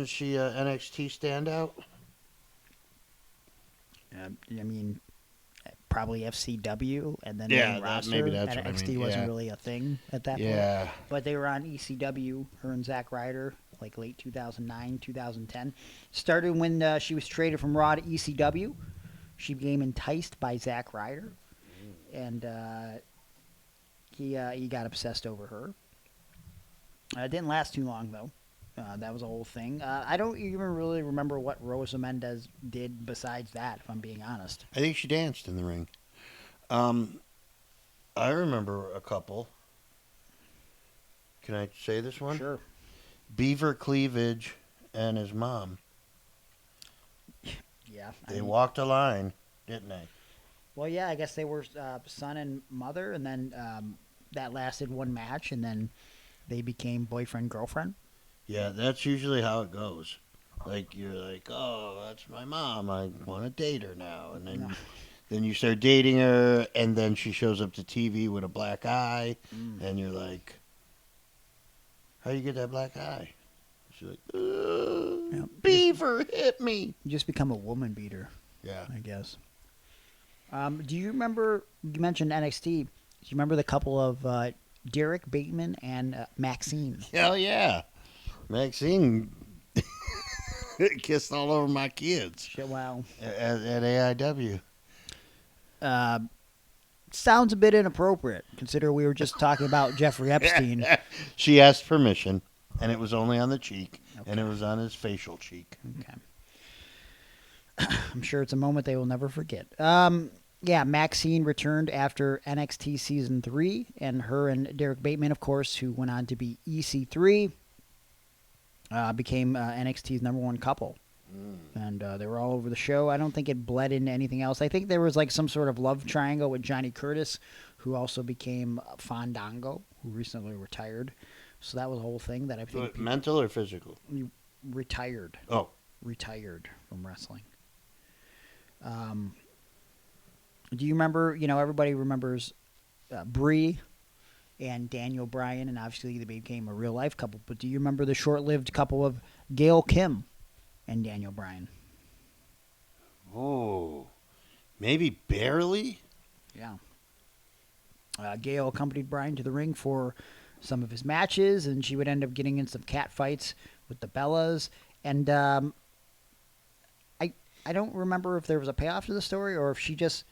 [SPEAKER 3] she a NXT standout?
[SPEAKER 2] I mean, probably FCW and then
[SPEAKER 3] Yeah,
[SPEAKER 2] main roster.
[SPEAKER 3] maybe that's what I
[SPEAKER 2] NXT
[SPEAKER 3] mean.
[SPEAKER 2] wasn't really a thing at that point.
[SPEAKER 3] Yeah.
[SPEAKER 2] But they were on ECW, her and Zack Ryder, like late 2009, 2010. Started when she was traded from Raw to ECW. She became enticed by Zack Ryder, and he got obsessed over her. It didn't last too long, though. That was a whole thing. I don't even really remember what Rosa Mendez did besides that, if I'm being honest.
[SPEAKER 3] I think she danced in the ring. I remember a couple. Can I say this one?
[SPEAKER 2] Sure.
[SPEAKER 3] Beaver Cleavage and his mom.
[SPEAKER 2] Yeah.
[SPEAKER 3] They walked a line, didn't they?
[SPEAKER 2] Well, yeah, I guess they were son and mother, and then that lasted one match, and then they became boyfriend-girlfriend.
[SPEAKER 3] Yeah, that's usually how it goes. Like, you're like, oh, that's my mom. I want to date her now. And then, then you start dating her, and then she shows up to TV with a black eye, and you're like, how you get that black eye? She's like, Beaver hit me.
[SPEAKER 2] You just become a woman beater.
[SPEAKER 3] Yeah.
[SPEAKER 2] I guess. Do you remember, you mentioned NXT, do you remember the couple of Derek Bateman and Maxine?
[SPEAKER 3] Hell yeah. Maxine kissed all over my kids.
[SPEAKER 2] Wow.
[SPEAKER 3] At AIW.
[SPEAKER 2] Sounds a bit inappropriate, consider we were just talking about Jeffrey Epstein.
[SPEAKER 3] She asked permission, and it was only on the cheek, and it was on his facial cheek.
[SPEAKER 2] Okay. I'm sure it's a moment they will never forget. Yeah, Maxine returned after NXT Season 3, and her and Derek Bateman, of course, who went on to be EC3, became NXT's #1 couple. And they were all over the show. I don't think it bled into anything else. I think there was like some sort of love triangle with Johnny Curtis, who also became Fandango, who recently retired. So that was a whole thing that I think...
[SPEAKER 3] Mental or physical?
[SPEAKER 2] Retired.
[SPEAKER 3] Oh.
[SPEAKER 2] Retired from wrestling. Do you remember, everybody remembers Brie and Daniel Bryan, and obviously they became a real-life couple, but do you remember the short-lived couple of Gail Kim and Daniel Bryan?
[SPEAKER 3] Oh, maybe barely?
[SPEAKER 2] Yeah. Gail accompanied Bryan to the ring for some of his matches, and she would end up getting in some cat fights with the Bellas, and I I don't remember if there was a payoff to the story or if she just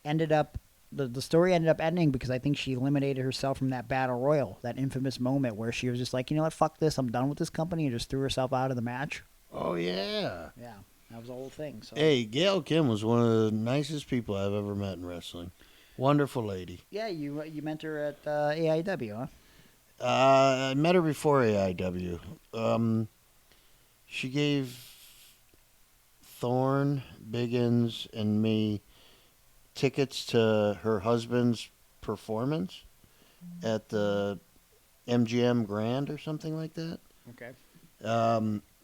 [SPEAKER 2] ended up, the story ended up ending because I think she eliminated herself from that battle royal, that infamous moment where she was just like, you know what, fuck this, I'm done with this company, and just threw herself out of the match.
[SPEAKER 3] Oh, yeah.
[SPEAKER 2] Yeah, that was the whole thing. So.
[SPEAKER 3] Hey, Gail Kim was one of the nicest people I've ever met in wrestling. Wonderful lady.
[SPEAKER 2] Yeah, you met her at AIW, huh?
[SPEAKER 3] I met her before AIW. She gave Thorne, Biggins, and me tickets to her husband's performance at the MGM Grand or something like that.
[SPEAKER 2] Okay.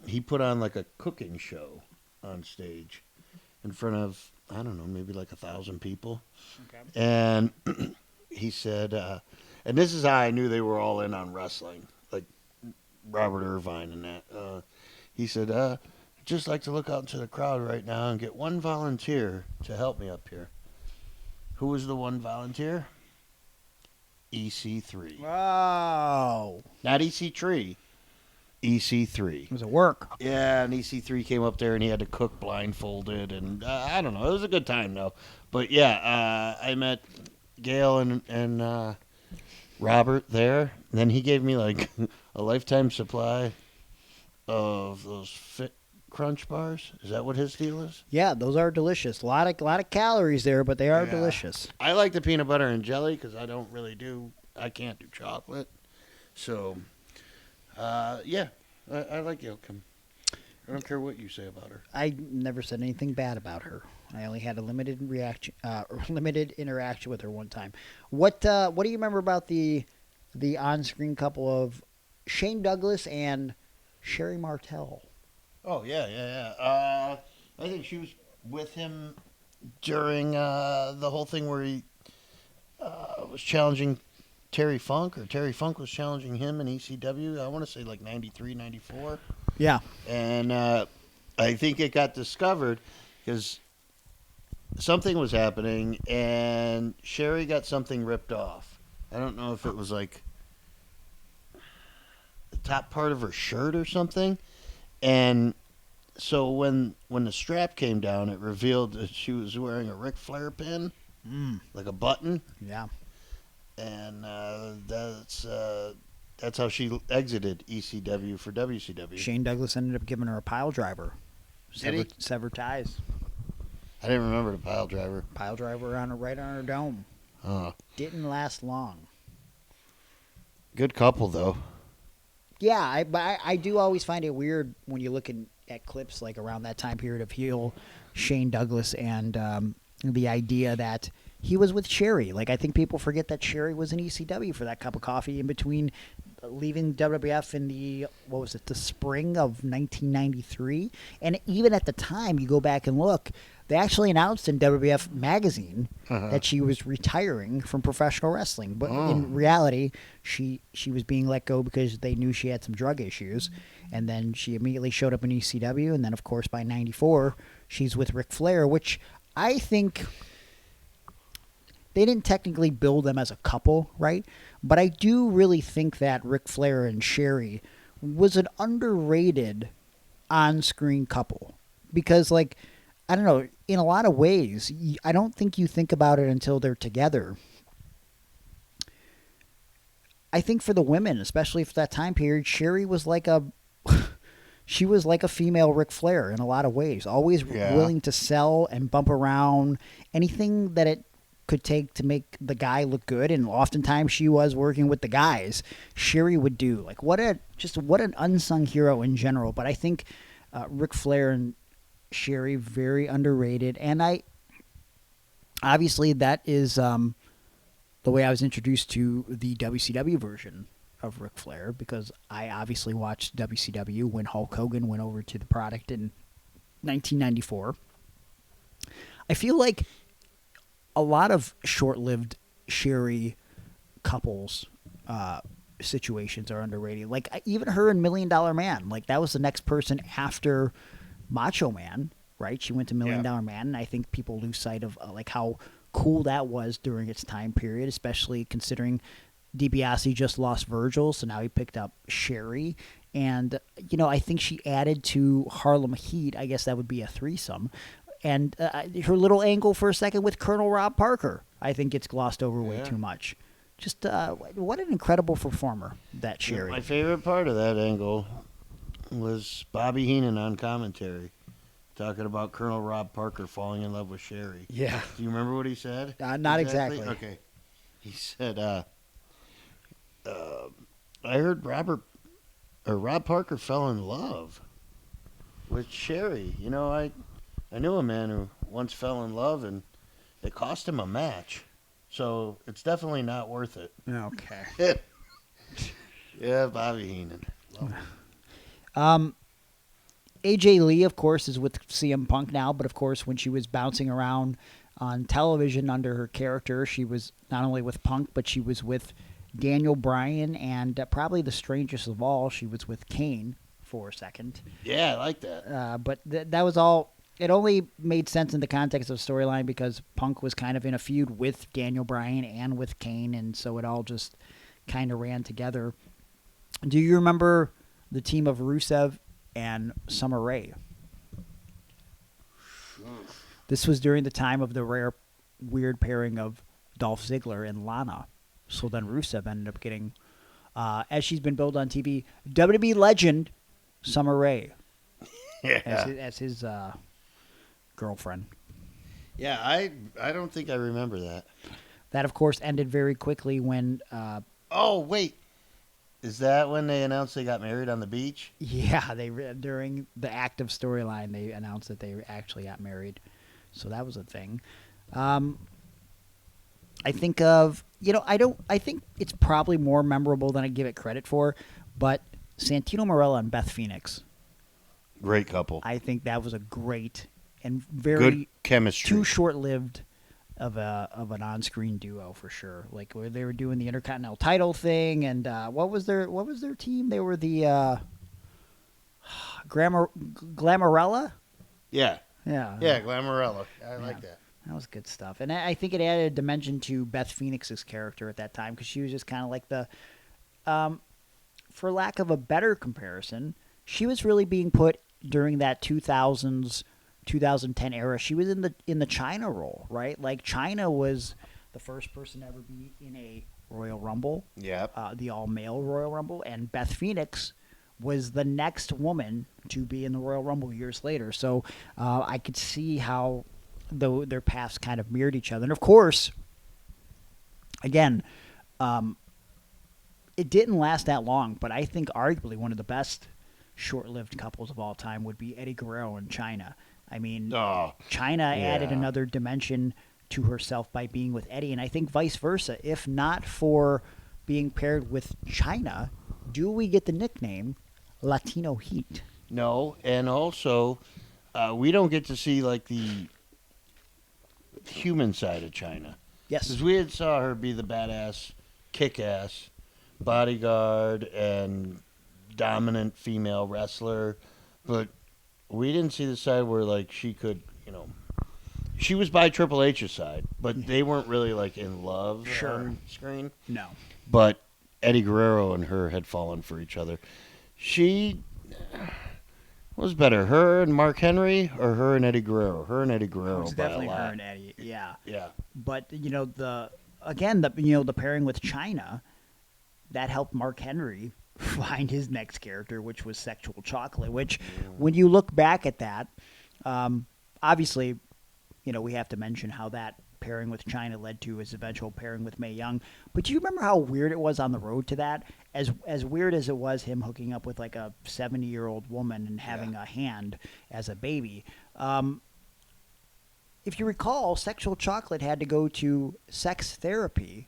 [SPEAKER 3] He put on like a cooking show on stage in front of, I don't know, maybe like 1,000 people.
[SPEAKER 2] Okay.
[SPEAKER 3] And he said, and this is how I knew they were all in on wrestling, like Robert Irvine and that. He said, just like to look out into the crowd right now and get one volunteer to help me up here. Who was the one volunteer? EC3.
[SPEAKER 2] Wow.
[SPEAKER 3] Not EC3. EC3.
[SPEAKER 2] It was a work.
[SPEAKER 3] Yeah, and EC3 came up there and he had to cook blindfolded, and I don't know. It was a good time though. But yeah, I met Gail and Robert there. And then he gave me like a lifetime supply of those Fit Crunch bars. Is that what his deal is?
[SPEAKER 2] Yeah, those are delicious. A lot of calories there, but they are delicious.
[SPEAKER 3] I like the peanut butter and jelly because I can't do chocolate. So, yeah, I like Gail Kim. I don't care what you say about her.
[SPEAKER 2] I never said anything bad about her. I only had a limited interaction with her one time. What do you remember about the on-screen couple of Shane Douglas and Sherry Martel?
[SPEAKER 3] Oh yeah. I think she was with him during the whole thing where he was challenging Terry Funk, or Terry Funk was challenging him in ECW. I want to say like 93, 94.
[SPEAKER 2] Yeah.
[SPEAKER 3] And I think it got discovered because something was happening and Sherry got something ripped off. I don't know if it was like the top part of her shirt or something. And so when the strap came down, it revealed that she was wearing a Ric Flair pin, like a button.
[SPEAKER 2] Yeah.
[SPEAKER 3] And that's how she exited ECW for WCW.
[SPEAKER 2] Shane Douglas ended up giving her a pile driver.
[SPEAKER 3] Did he?
[SPEAKER 2] Severed ties.
[SPEAKER 3] I didn't remember the pile driver.
[SPEAKER 2] Pile driver right on her dome. Didn't last long.
[SPEAKER 3] Good couple though.
[SPEAKER 2] Yeah, I do always find it weird when you look at clips like around that time period of heel Shane Douglas and the idea that he was with Sherry. Like, I think people forget that Sherry was in ECW for that cup of coffee in between leaving WWF in the spring of 1993. And even at the time, you go back and look, they actually announced in WWF magazine that she was retiring from professional wrestling. But in reality, she was being let go because they knew she had some drug issues. And then she immediately showed up in ECW. And then, of course, by 94, she's with Ric Flair, which I think they didn't technically build them as a couple, right? But I do really think that Ric Flair and Sherry was an underrated on-screen couple. Because, like, I don't know, in a lot of ways, I don't think you think about it until they're together. I think for the women, especially for that time period, Sherry was like a female Ric Flair in a lot of ways. Always willing to sell and bump around anything that it could take to make the guy look good, and oftentimes she was working with the guys. Sherry would do what an unsung hero in general. But I think Ric Flair and Sherry very underrated, and obviously that is the way I was introduced to the WCW version of Ric Flair, because I obviously watched WCW when Hulk Hogan went over to the product in 1994. I feel like a lot of short-lived Sherry couples situations are underrated. Like, even her and $1 Million Man. Like, that was the next person after Macho Man, right? She went to $1 Million Man, and I think people lose sight of like how cool that was during its time period, especially considering DiBiase just lost Virgil, so now he picked up Sherry. And, I think she added to Harlem Heat. I guess that would be a threesome. and her little angle for a second with Colonel Rob Parker, I think gets glossed over way too much. Just what an incredible performer that Sherry.
[SPEAKER 3] My favorite part of that angle was Bobby Heenan on commentary talking about Colonel Rob Parker falling in love with Sherry.
[SPEAKER 2] Yeah.
[SPEAKER 3] Do you remember what he said?
[SPEAKER 2] Not exactly.
[SPEAKER 3] Okay. He said, I heard Rob Parker fell in love with Sherry. You know, I knew a man who once fell in love, and it cost him a match. So it's definitely not worth it.
[SPEAKER 2] Okay.
[SPEAKER 3] Yeah, Bobby Heenan.
[SPEAKER 2] AJ Lee, of course, is with CM Punk now, but of course, when she was bouncing around on television under her character, she was not only with Punk, but she was with Daniel Bryan, and probably the strangest of all, she was with Kane for a second.
[SPEAKER 3] Yeah, I like that.
[SPEAKER 2] But that was all. It only made sense in the context of the storyline because Punk was kind of in a feud with Daniel Bryan and with Kane, and so it all just kind of ran together. Do you remember the team of Rusev and Summer Rae? This was during the time of the rare, weird pairing of Dolph Ziggler and Lana. So then Rusev ended up getting, as she's been billed on TV, WWE legend Summer Rae as his girlfriend.
[SPEAKER 3] Yeah, I don't think I remember that.
[SPEAKER 2] That, of course, ended very quickly when...
[SPEAKER 3] oh, wait. Is that when they announced they got married on the beach?
[SPEAKER 2] Yeah, during the active storyline, they announced that they actually got married. So that was a thing. I think of, I think it's probably more memorable than I give it credit for, but Santino Marella and Beth Phoenix.
[SPEAKER 3] Great couple.
[SPEAKER 2] I think that was a great and very
[SPEAKER 3] good chemistry.
[SPEAKER 2] Too short-lived of an on-screen duo for sure. Like where they were doing the Intercontinental title thing, and what was their team? They were the Glamorella.
[SPEAKER 3] Yeah.
[SPEAKER 2] Yeah.
[SPEAKER 3] Yeah, Glamorella. I like that.
[SPEAKER 2] That was good stuff. And I think it added a dimension to Beth Phoenix's character at that time because she was just kind of like the, for lack of a better comparison, she was really being put during that 2000s, 2010 era. She was in the Chyna role, right? Like Chyna was the first person to ever be in a Royal Rumble.
[SPEAKER 3] Yeah.
[SPEAKER 2] The all-male Royal Rumble. And Beth Phoenix was the next woman to be in the Royal Rumble years later. So I could see how their paths kind of mirrored each other. And of course, again, it didn't last that long, but I think arguably one of the best short-lived couples of all time would be Eddie Guerrero and Chyna. I mean, Chyna added another dimension to herself by being with Eddie, and I think vice versa. If not for being paired with Chyna, do we get the nickname Latino Heat?
[SPEAKER 3] No, and also we don't get to see like the human side of Chyna.
[SPEAKER 2] Yes.
[SPEAKER 3] Because we had saw her be the badass, kick-ass bodyguard and dominant female wrestler, but we didn't see the side where like she could, she was by Triple H's side, but they weren't really like in love on screen.
[SPEAKER 2] No.
[SPEAKER 3] But Eddie Guerrero and her had fallen for each other. She was better, her and Mark Henry or her and Eddie Guerrero? Her and Eddie Guerrero.
[SPEAKER 2] It's definitely her and Eddie. Yeah.
[SPEAKER 3] Yeah.
[SPEAKER 2] But the pairing with Chyna, that helped Mark Henry find his next character, which was Sexual Chocolate, which when you look back at that, obviously, we have to mention how that pairing with Chyna led to his eventual pairing with Mae Young. But do you remember how weird it was on the road to that? As weird as it was him hooking up with like a 70-year-old woman and having a hand as a baby. If you recall, Sexual Chocolate had to go to sex therapy.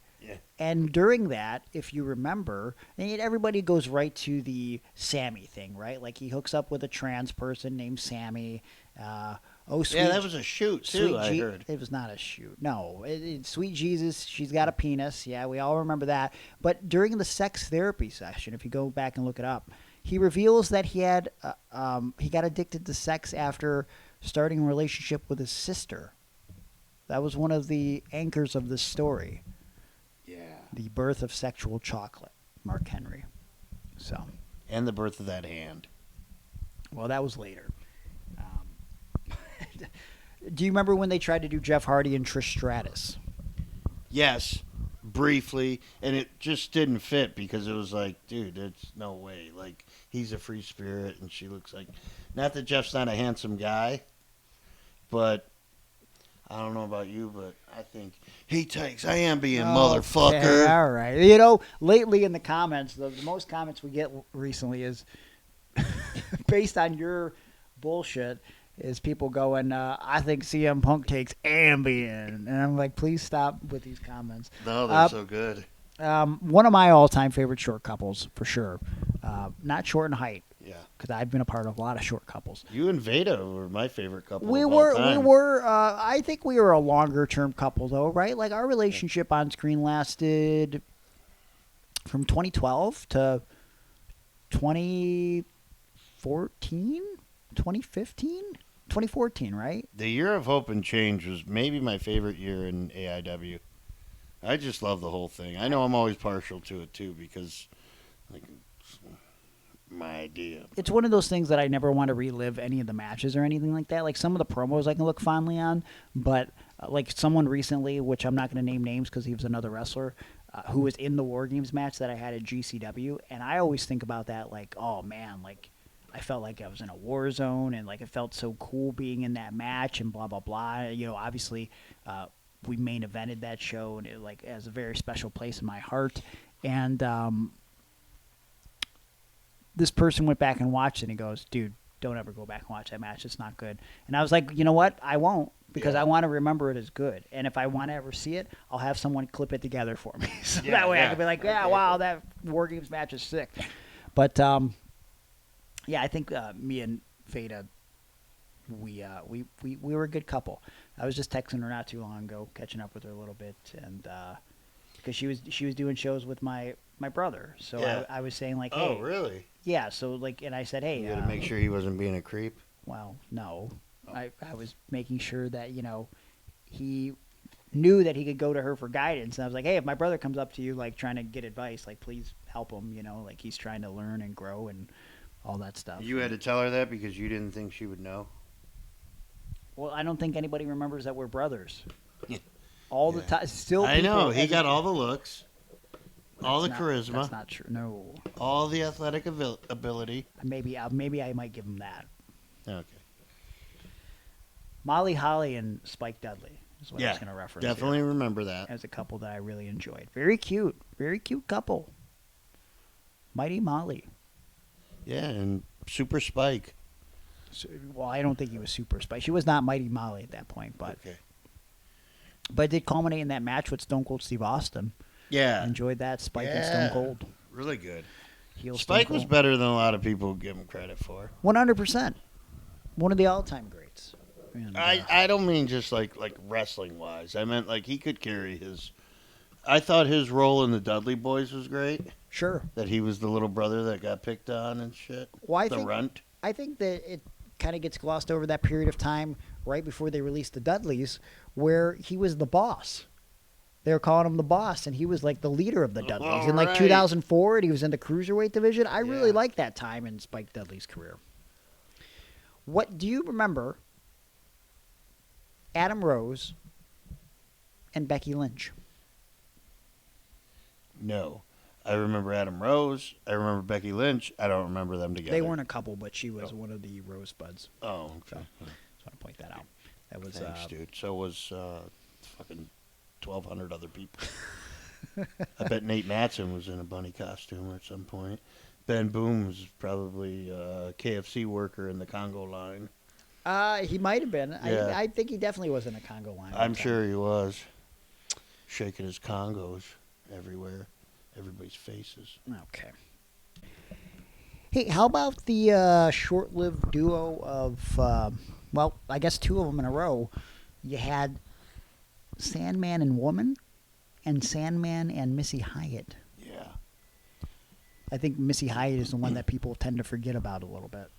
[SPEAKER 2] And during that, if you remember, and everybody goes right to the Sammy thing, right? Like he hooks up with a trans person named Sammy. Sweet,
[SPEAKER 3] yeah, that was a shoot too. I heard
[SPEAKER 2] it was not a shoot. No, Sweet Jesus, she's got a penis. Yeah, we all remember that. But during the sex therapy session, if you go back and look it up, he reveals that he had he got addicted to sex after starting a relationship with his sister. That was one of the anchors of this story. The birth of Sexual Chocolate, Mark Henry. So,
[SPEAKER 3] and the birth of that hand.
[SPEAKER 2] Well, that was later. Do you remember when they tried to do Jeff Hardy and Trish Stratus?
[SPEAKER 3] Yes, briefly, and it just didn't fit because it was like, dude, there's no way. Like, he's a free spirit, and she looks like... Not that Jeff's not a handsome guy, but I don't know about you, but I think he takes Ambien, motherfucker.
[SPEAKER 2] Okay, all right. You know, lately in the comments, the most comments we get recently is based on your bullshit, is people going, I think CM Punk takes Ambien. And I'm like, please stop with these comments.
[SPEAKER 3] No, they're so good.
[SPEAKER 2] One of my all-time favorite short couples, for sure. Not short in height.
[SPEAKER 3] Yeah.
[SPEAKER 2] Because I've been a part of a lot of short couples.
[SPEAKER 3] You and Veda were my favorite couple
[SPEAKER 2] We
[SPEAKER 3] of
[SPEAKER 2] were,
[SPEAKER 3] all time.
[SPEAKER 2] I think we were a longer-term couple, though, right? Like, our relationship on screen lasted from 2012 to 2014, 2015, 2014, right?
[SPEAKER 3] The Year of Hope and Change was maybe my favorite year in AIW. I just love the whole thing. I know I'm always partial to it, too, because, like, it's my idea.
[SPEAKER 2] It's one of those things that I never want to relive any of the matches or anything like that. Like, some of the promos I can look fondly on, but, like, someone recently, which I'm not going to name names because he was another wrestler, who was in the War Games match that I had at GCW, and I always think about that, like, oh, man, like, I felt like I was in a war zone, and like it felt so cool being in that match, and blah blah blah. You know, obviously, we main evented that show, and it like has a very special place in my heart. And this person went back and watched it, and he goes, "Dude, don't ever go back and watch that match. It's not good." And I was like, you know what? I won't, because I want to remember it as good. And if I want to ever see it, I'll have someone clip it together for me, so that way I can be like, yeah, wow, that War Games match is sick. But yeah, I think me and Veda, we were a good couple. I was just texting her not too long ago, catching up with her a little bit, and because she was doing shows with my brother, so
[SPEAKER 3] Yeah.
[SPEAKER 2] I was saying like, hey,
[SPEAKER 3] Oh, really?
[SPEAKER 2] yeah, so like, and I said, hey,
[SPEAKER 3] You got to make sure he wasn't being a creep.
[SPEAKER 2] well, no,
[SPEAKER 3] Oh.
[SPEAKER 2] I was making sure that he knew that he could go to her for guidance, and I was like, hey, if my brother comes up to you like trying to get advice, like please help him, like he's trying to learn and grow and all that stuff.
[SPEAKER 3] You had to tell her that because you didn't think she would know?
[SPEAKER 2] Well, I don't think anybody remembers that we're brothers.
[SPEAKER 3] Yeah.
[SPEAKER 2] All the time. Still,
[SPEAKER 3] I know.
[SPEAKER 2] people
[SPEAKER 3] He got all the
[SPEAKER 2] hesitate.
[SPEAKER 3] looks, all the
[SPEAKER 2] That's
[SPEAKER 3] charisma,
[SPEAKER 2] That's not true. No.
[SPEAKER 3] all the athletic ability.
[SPEAKER 2] Maybe I might give him that.
[SPEAKER 3] Okay.
[SPEAKER 2] Molly Holly and Spike Dudley is what I
[SPEAKER 3] Yeah,
[SPEAKER 2] was going to reference.
[SPEAKER 3] definitely
[SPEAKER 2] here
[SPEAKER 3] remember that.
[SPEAKER 2] as a couple that I really enjoyed. Very cute couple. Mighty Molly.
[SPEAKER 3] Yeah, and Super Spike.
[SPEAKER 2] So, well, I don't think he was super Spike. She was not Mighty Molly at that point, but
[SPEAKER 3] Okay.
[SPEAKER 2] it did culminate in that match with Stone Cold Steve Austin.
[SPEAKER 3] Yeah.
[SPEAKER 2] Enjoyed that, Spike and
[SPEAKER 3] Yeah.
[SPEAKER 2] Stone Cold.
[SPEAKER 3] Really good.
[SPEAKER 2] Heel
[SPEAKER 3] Spike
[SPEAKER 2] Stone
[SPEAKER 3] was
[SPEAKER 2] Cold.
[SPEAKER 3] better than a lot of people give him credit for.
[SPEAKER 2] 100%. One of the all-time greats. And,
[SPEAKER 3] I don't mean just like wrestling wise. I meant like he could carry his. I thought his role in the Dudley Boys was great.
[SPEAKER 2] sure.
[SPEAKER 3] That he was the little brother that got picked on and shit.
[SPEAKER 2] Well,
[SPEAKER 3] The runt.
[SPEAKER 2] I think that it kind of gets glossed over that period of time right before they released the Dudleys, where he was the boss. They were calling him the boss, and he was like the leader of the Dudleys. In like
[SPEAKER 3] right.
[SPEAKER 2] 2004, and he was in the cruiserweight division. I really
[SPEAKER 3] Yeah.
[SPEAKER 2] liked that time in Spike Dudley's career. What do you remember? Adam Rose and Becky Lynch.
[SPEAKER 3] No. I remember Adam Rose. I remember Becky Lynch. I don't remember them together.
[SPEAKER 2] They weren't a couple, but she was one of the Rosebuds.
[SPEAKER 3] Oh, okay.
[SPEAKER 2] So, just want to point that out. That was
[SPEAKER 3] Thanks, dude. So was fucking 1,200 other people. I bet Nate Matson was in a bunny costume at some point. Ben Boom was probably a KFC worker in the Congo line.
[SPEAKER 2] He might have been.
[SPEAKER 3] Yeah.
[SPEAKER 2] I think he definitely was in a Congo line.
[SPEAKER 3] I'm sure he was. Shaking his Congos everywhere. Everybody's faces.
[SPEAKER 2] Okay. Hey, how about the short-lived duo of, well, I guess two of them in a row. You had Sandman and Woman, and Sandman and Missy Hyatt.
[SPEAKER 3] Yeah.
[SPEAKER 2] I think Missy Hyatt is the one that people tend to forget about a little bit.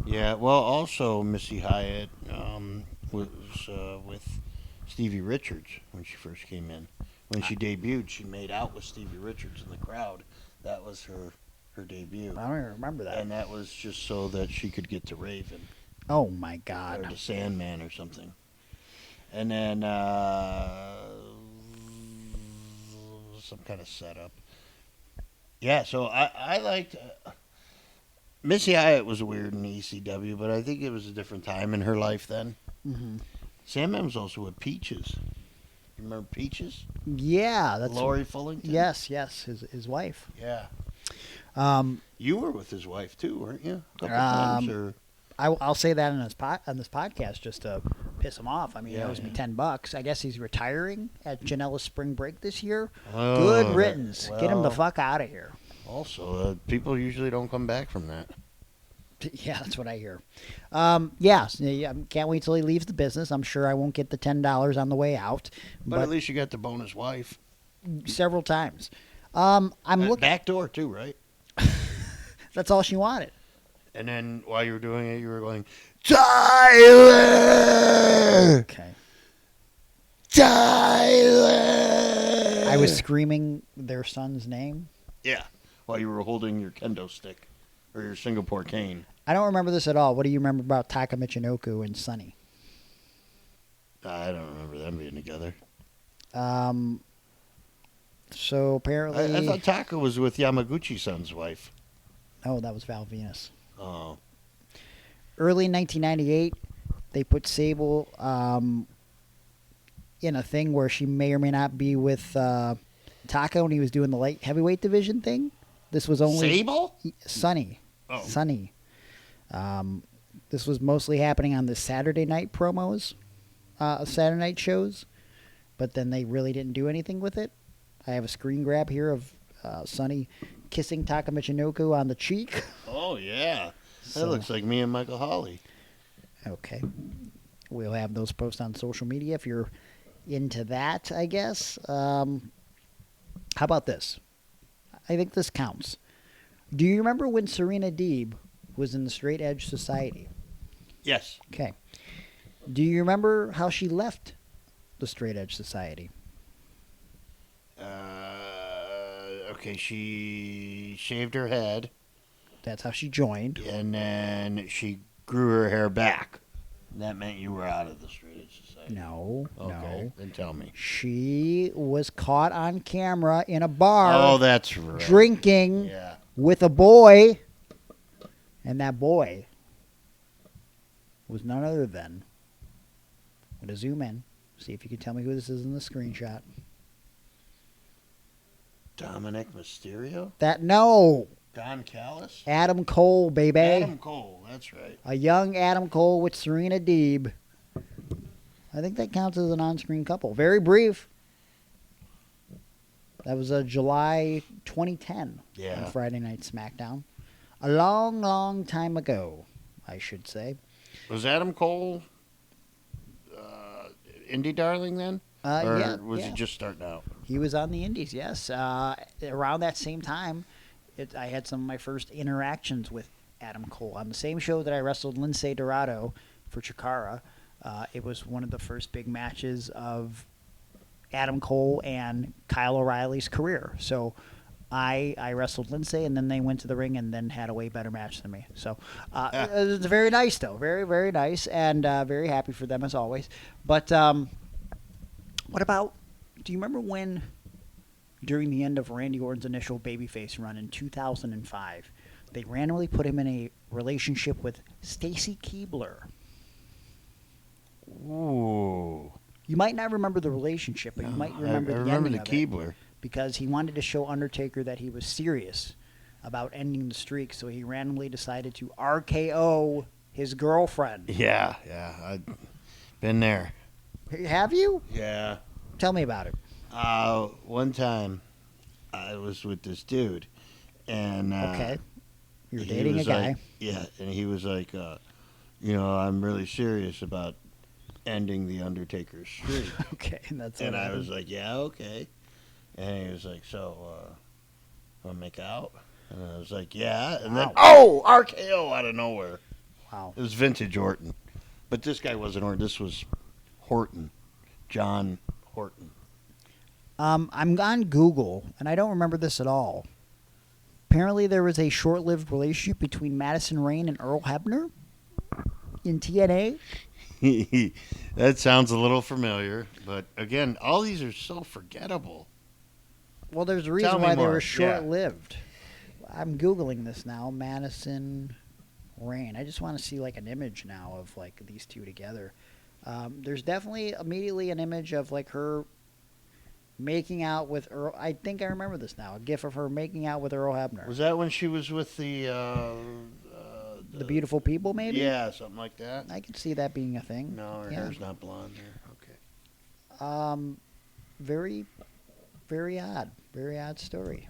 [SPEAKER 3] Yeah, well, also Missy Hyatt was with Stevie Richards when she first came in. When she debuted, she made out with Stevie Richards in the crowd. That was her debut.
[SPEAKER 2] I don't even remember that.
[SPEAKER 3] And that was just so that she could get to Raven
[SPEAKER 2] Oh, my
[SPEAKER 3] or
[SPEAKER 2] God.
[SPEAKER 3] to Sandman or something. And then some kind of setup. Yeah, so I liked... Missy Hyatt was weird in ECW, but I think it was a different time in her life then.
[SPEAKER 2] Mm-hmm.
[SPEAKER 3] Sandman was also with Peaches. You remember Peaches?
[SPEAKER 2] Yeah, that's
[SPEAKER 3] Lori Fullington?
[SPEAKER 2] Yes, his wife.
[SPEAKER 3] Yeah.
[SPEAKER 2] Um,
[SPEAKER 3] You were with his wife, too, weren't you? A couple times, or...
[SPEAKER 2] I'll say that on this podcast just to piss him off. I mean, he
[SPEAKER 3] Yeah,
[SPEAKER 2] owes me
[SPEAKER 3] yeah.
[SPEAKER 2] $10. I guess he's retiring at Janela's spring break this year.
[SPEAKER 3] Oh,
[SPEAKER 2] Good riddance. Get him the
[SPEAKER 3] well.
[SPEAKER 2] fuck out of here.
[SPEAKER 3] Also, people usually don't come back from that.
[SPEAKER 2] Yeah, that's what I hear. Yeah, can't wait till he leaves the business. I'm sure I won't get the $10 on the way out,
[SPEAKER 3] But at least you got the bonus wife.
[SPEAKER 2] several times. I'm looking.
[SPEAKER 3] Back door, too, right?
[SPEAKER 2] That's all she wanted.
[SPEAKER 3] And then while you were doing it, you were going, Tyler!
[SPEAKER 2] Okay.
[SPEAKER 3] Tyler!
[SPEAKER 2] I was screaming their son's name.
[SPEAKER 3] Yeah, while you were holding your kendo stick or your Singapore cane.
[SPEAKER 2] I don't remember this at all. What do you remember about Taka Michinoku and Sonny?
[SPEAKER 3] I don't remember them being together.
[SPEAKER 2] So apparently...
[SPEAKER 3] I thought Taka was with Yamaguchi-san's wife.
[SPEAKER 2] Oh, that was Val Venus.
[SPEAKER 3] Oh.
[SPEAKER 2] Early 1998, they put Sable in a thing where she may or may not be with Taka when he was doing the light heavyweight division thing. This was only...
[SPEAKER 3] Sable?
[SPEAKER 2] Sonny.
[SPEAKER 3] Oh.
[SPEAKER 2] Sonny. This was mostly happening on the Saturday night promos, Saturday night shows, but then they really didn't do anything with it. I have a screen grab here of Sonny kissing Taka Michinoku on the cheek.
[SPEAKER 3] Oh, yeah. That
[SPEAKER 2] So-
[SPEAKER 3] looks like me and Michael Hawley.
[SPEAKER 2] Okay. We'll have those posts on social media if you're into that, I guess. How about this? I think this counts. Do you remember when Serena Deeb was in the Straight Edge Society?
[SPEAKER 3] Yes.
[SPEAKER 2] Okay. Do you remember how she left the Straight Edge Society?
[SPEAKER 3] Okay, she shaved her head,
[SPEAKER 2] That's how she joined.
[SPEAKER 3] and then she grew her hair back. That meant you were out of the Straight Edge Society.
[SPEAKER 2] No,
[SPEAKER 3] Okay,
[SPEAKER 2] no.
[SPEAKER 3] then tell me.
[SPEAKER 2] She was caught on camera in a bar
[SPEAKER 3] Oh, that's right.
[SPEAKER 2] drinking
[SPEAKER 3] Yeah.
[SPEAKER 2] with a boy, and that boy was none other than... I'm going to zoom in, see if you can tell me who this is in the screenshot.
[SPEAKER 3] Dominic Mysterio?
[SPEAKER 2] No!
[SPEAKER 3] Don Callis?
[SPEAKER 2] Adam Cole, baby.
[SPEAKER 3] Adam Cole, that's right.
[SPEAKER 2] A young Adam Cole with Serena Deeb. I think that counts as an on-screen couple. Very brief. That was July 2010
[SPEAKER 3] Yeah.
[SPEAKER 2] on Friday Night SmackDown. A long, long time ago, I should say.
[SPEAKER 3] Was Adam Cole indie darling then? Or
[SPEAKER 2] yeah,
[SPEAKER 3] was
[SPEAKER 2] yeah.
[SPEAKER 3] he just starting out?
[SPEAKER 2] He was on the Indies, yes. Around that same time, I had some of my first interactions with Adam Cole. On the same show that I wrestled Lindsay Dorado for Chikara, it was one of the first big matches of Adam Cole and Kyle O'Reilly's career. So I wrestled Lindsay, and then they went to the ring and then had a way better match than me. So it was very nice, though. Very, very nice, and very happy for them as always. But what about... Do you remember when, during the end of Randy Orton's initial babyface run in 2005, they randomly put him in a relationship with Stacy Keibler?
[SPEAKER 3] Ooh.
[SPEAKER 2] You might not remember the relationship, but you might remember
[SPEAKER 3] I
[SPEAKER 2] the
[SPEAKER 3] remember
[SPEAKER 2] ending
[SPEAKER 3] the
[SPEAKER 2] of it,
[SPEAKER 3] Keebler.
[SPEAKER 2] because he wanted to show Undertaker that he was serious about ending the streak, so he randomly decided to RKO his girlfriend.
[SPEAKER 3] Yeah, I've been there.
[SPEAKER 2] Have you?
[SPEAKER 3] Yeah.
[SPEAKER 2] Tell me about it.
[SPEAKER 3] One time, I was with this dude, and
[SPEAKER 2] Okay. You're
[SPEAKER 3] he
[SPEAKER 2] dating a
[SPEAKER 3] was
[SPEAKER 2] guy.
[SPEAKER 3] like- yeah, and he was like, I'm really serious about ending the Undertaker's streak.
[SPEAKER 2] Okay, that's
[SPEAKER 3] And
[SPEAKER 2] what
[SPEAKER 3] I
[SPEAKER 2] happened.
[SPEAKER 3] was like, yeah, okay. And he was like, so, want to make out? And I was like, yeah. And then, RKO out of nowhere.
[SPEAKER 2] Wow.
[SPEAKER 3] It was vintage Orton. But this guy wasn't Orton. This was Horton. John Horton.
[SPEAKER 2] I'm on Google, and I don't remember this at all. Apparently, there was a short-lived relationship between Madison Rayne and Earl Hebner in TNA.
[SPEAKER 3] That sounds a little familiar, but again, all these are so forgettable.
[SPEAKER 2] Well, there's a reason
[SPEAKER 3] Tell me
[SPEAKER 2] why they
[SPEAKER 3] more.
[SPEAKER 2] were short-lived. I'm Googling this now. Madison Rain. I just want to see like an image now of like these two together. There's definitely immediately an image of like her making out with Earl. I think I remember this now. A gif of her making out with Earl Hebner.
[SPEAKER 3] Was that when she was with the
[SPEAKER 2] Beautiful People, maybe?
[SPEAKER 3] Yeah, something like that.
[SPEAKER 2] I can see that being a thing.
[SPEAKER 3] No, her
[SPEAKER 2] Yeah.
[SPEAKER 3] hair's not blonde there. Okay.
[SPEAKER 2] Very, very odd. Very odd story.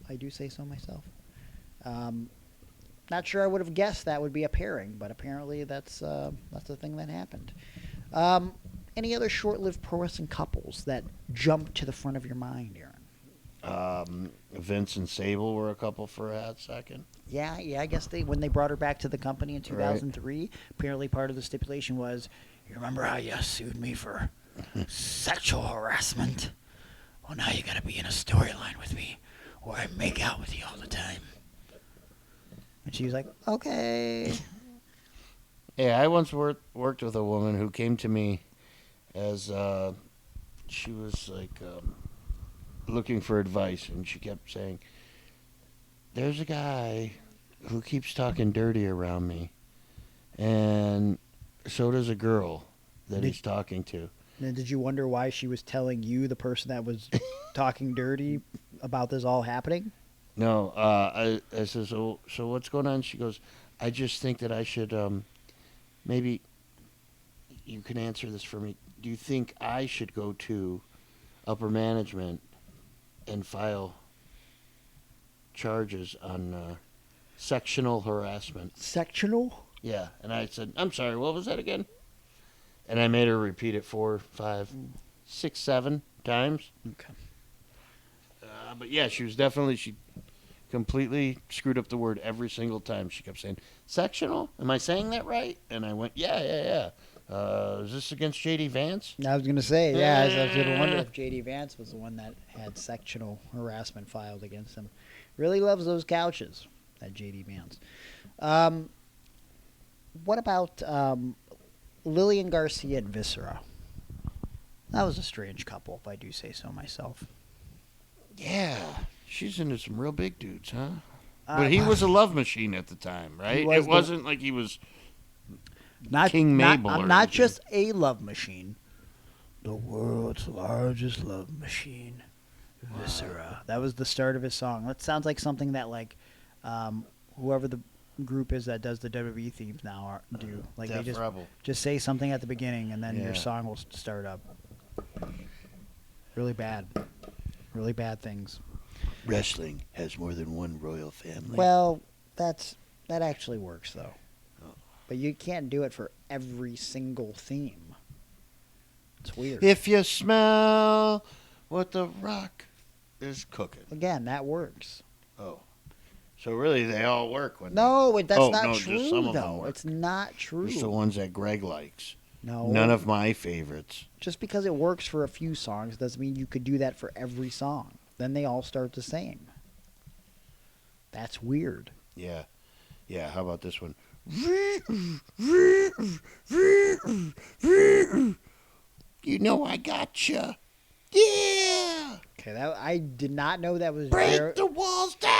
[SPEAKER 2] I do say so myself. Not sure I would have guessed that would be a pairing, but apparently that's a thing that happened. Any other short-lived pro wrestling couples that jump to the front of your mind, Aaron?
[SPEAKER 3] Vince and Sable were a couple for a hot second.
[SPEAKER 2] Yeah. I guess when they brought her back to the company in 2003, apparently part of the stipulation was, you remember how you sued me for sexual harassment? Well, now you got to be in a storyline with me, or I make out with you all the time. And she was like, okay.
[SPEAKER 3] Yeah, I once worked with a woman who came to me as she was like looking for advice, and she kept saying, there's a guy who keeps talking dirty around me, and so does a girl that he's talking to.
[SPEAKER 2] And did you wonder why she was telling you, the person that was talking dirty, about this all happening?
[SPEAKER 3] No, I said, so what's going on? She goes, I just think that I should, maybe you can answer this for me. Do you think I should go to upper management and file charges on sectional harassment?
[SPEAKER 2] Sectional?
[SPEAKER 3] Yeah, and I said, I'm sorry, what was that again? And I made her repeat it 4, 5, 6, 7 times.
[SPEAKER 2] Okay.
[SPEAKER 3] But yeah, she completely screwed up the word every single time. She kept saying, sectional? Am I saying that right? And I went, yeah. Is this against J.D. Vance?
[SPEAKER 2] I was going to say, yeah, I was going to wonder if J.D. Vance was the one that had sectional harassment filed against him. Really loves those couches, that J.D. Vance. What about Lillian Garcia and Viscera? That was a strange couple, if I do say so myself.
[SPEAKER 3] Yeah, she's into some real big dudes, huh? But he was a love machine at the time, right? It wasn't like he was King Mabel.
[SPEAKER 2] Not just a love machine. The world's largest love machine, Viscera. That was the start of his song. That sounds like something that like whoever the group is that does the WWE themes now do. Like
[SPEAKER 3] Def
[SPEAKER 2] they
[SPEAKER 3] Rebel.
[SPEAKER 2] just say something at the beginning and then
[SPEAKER 3] Yeah.
[SPEAKER 2] your song will start up. Really bad. Really bad things.
[SPEAKER 3] Wrestling has more than one royal family.
[SPEAKER 2] Well, that actually works though.
[SPEAKER 3] Oh.
[SPEAKER 2] But you can't do it for every single theme. It's weird.
[SPEAKER 3] If you smell what the Rock is cooking.
[SPEAKER 2] Again, that works.
[SPEAKER 3] Oh. So really they all work when
[SPEAKER 2] No, that's
[SPEAKER 3] Oh,
[SPEAKER 2] not
[SPEAKER 3] no, just
[SPEAKER 2] true
[SPEAKER 3] some of them
[SPEAKER 2] though.
[SPEAKER 3] work.
[SPEAKER 2] It's not true.
[SPEAKER 3] Just the ones that Greg likes.
[SPEAKER 2] No.
[SPEAKER 3] None of my favorites.
[SPEAKER 2] Just because it works for a few songs doesn't mean you could do that for every song. Then they all start the same. That's weird.
[SPEAKER 3] Yeah. Yeah, how about this one? You know I gotcha. Yeah.
[SPEAKER 2] Okay, I did not know that was
[SPEAKER 3] Break the walls down.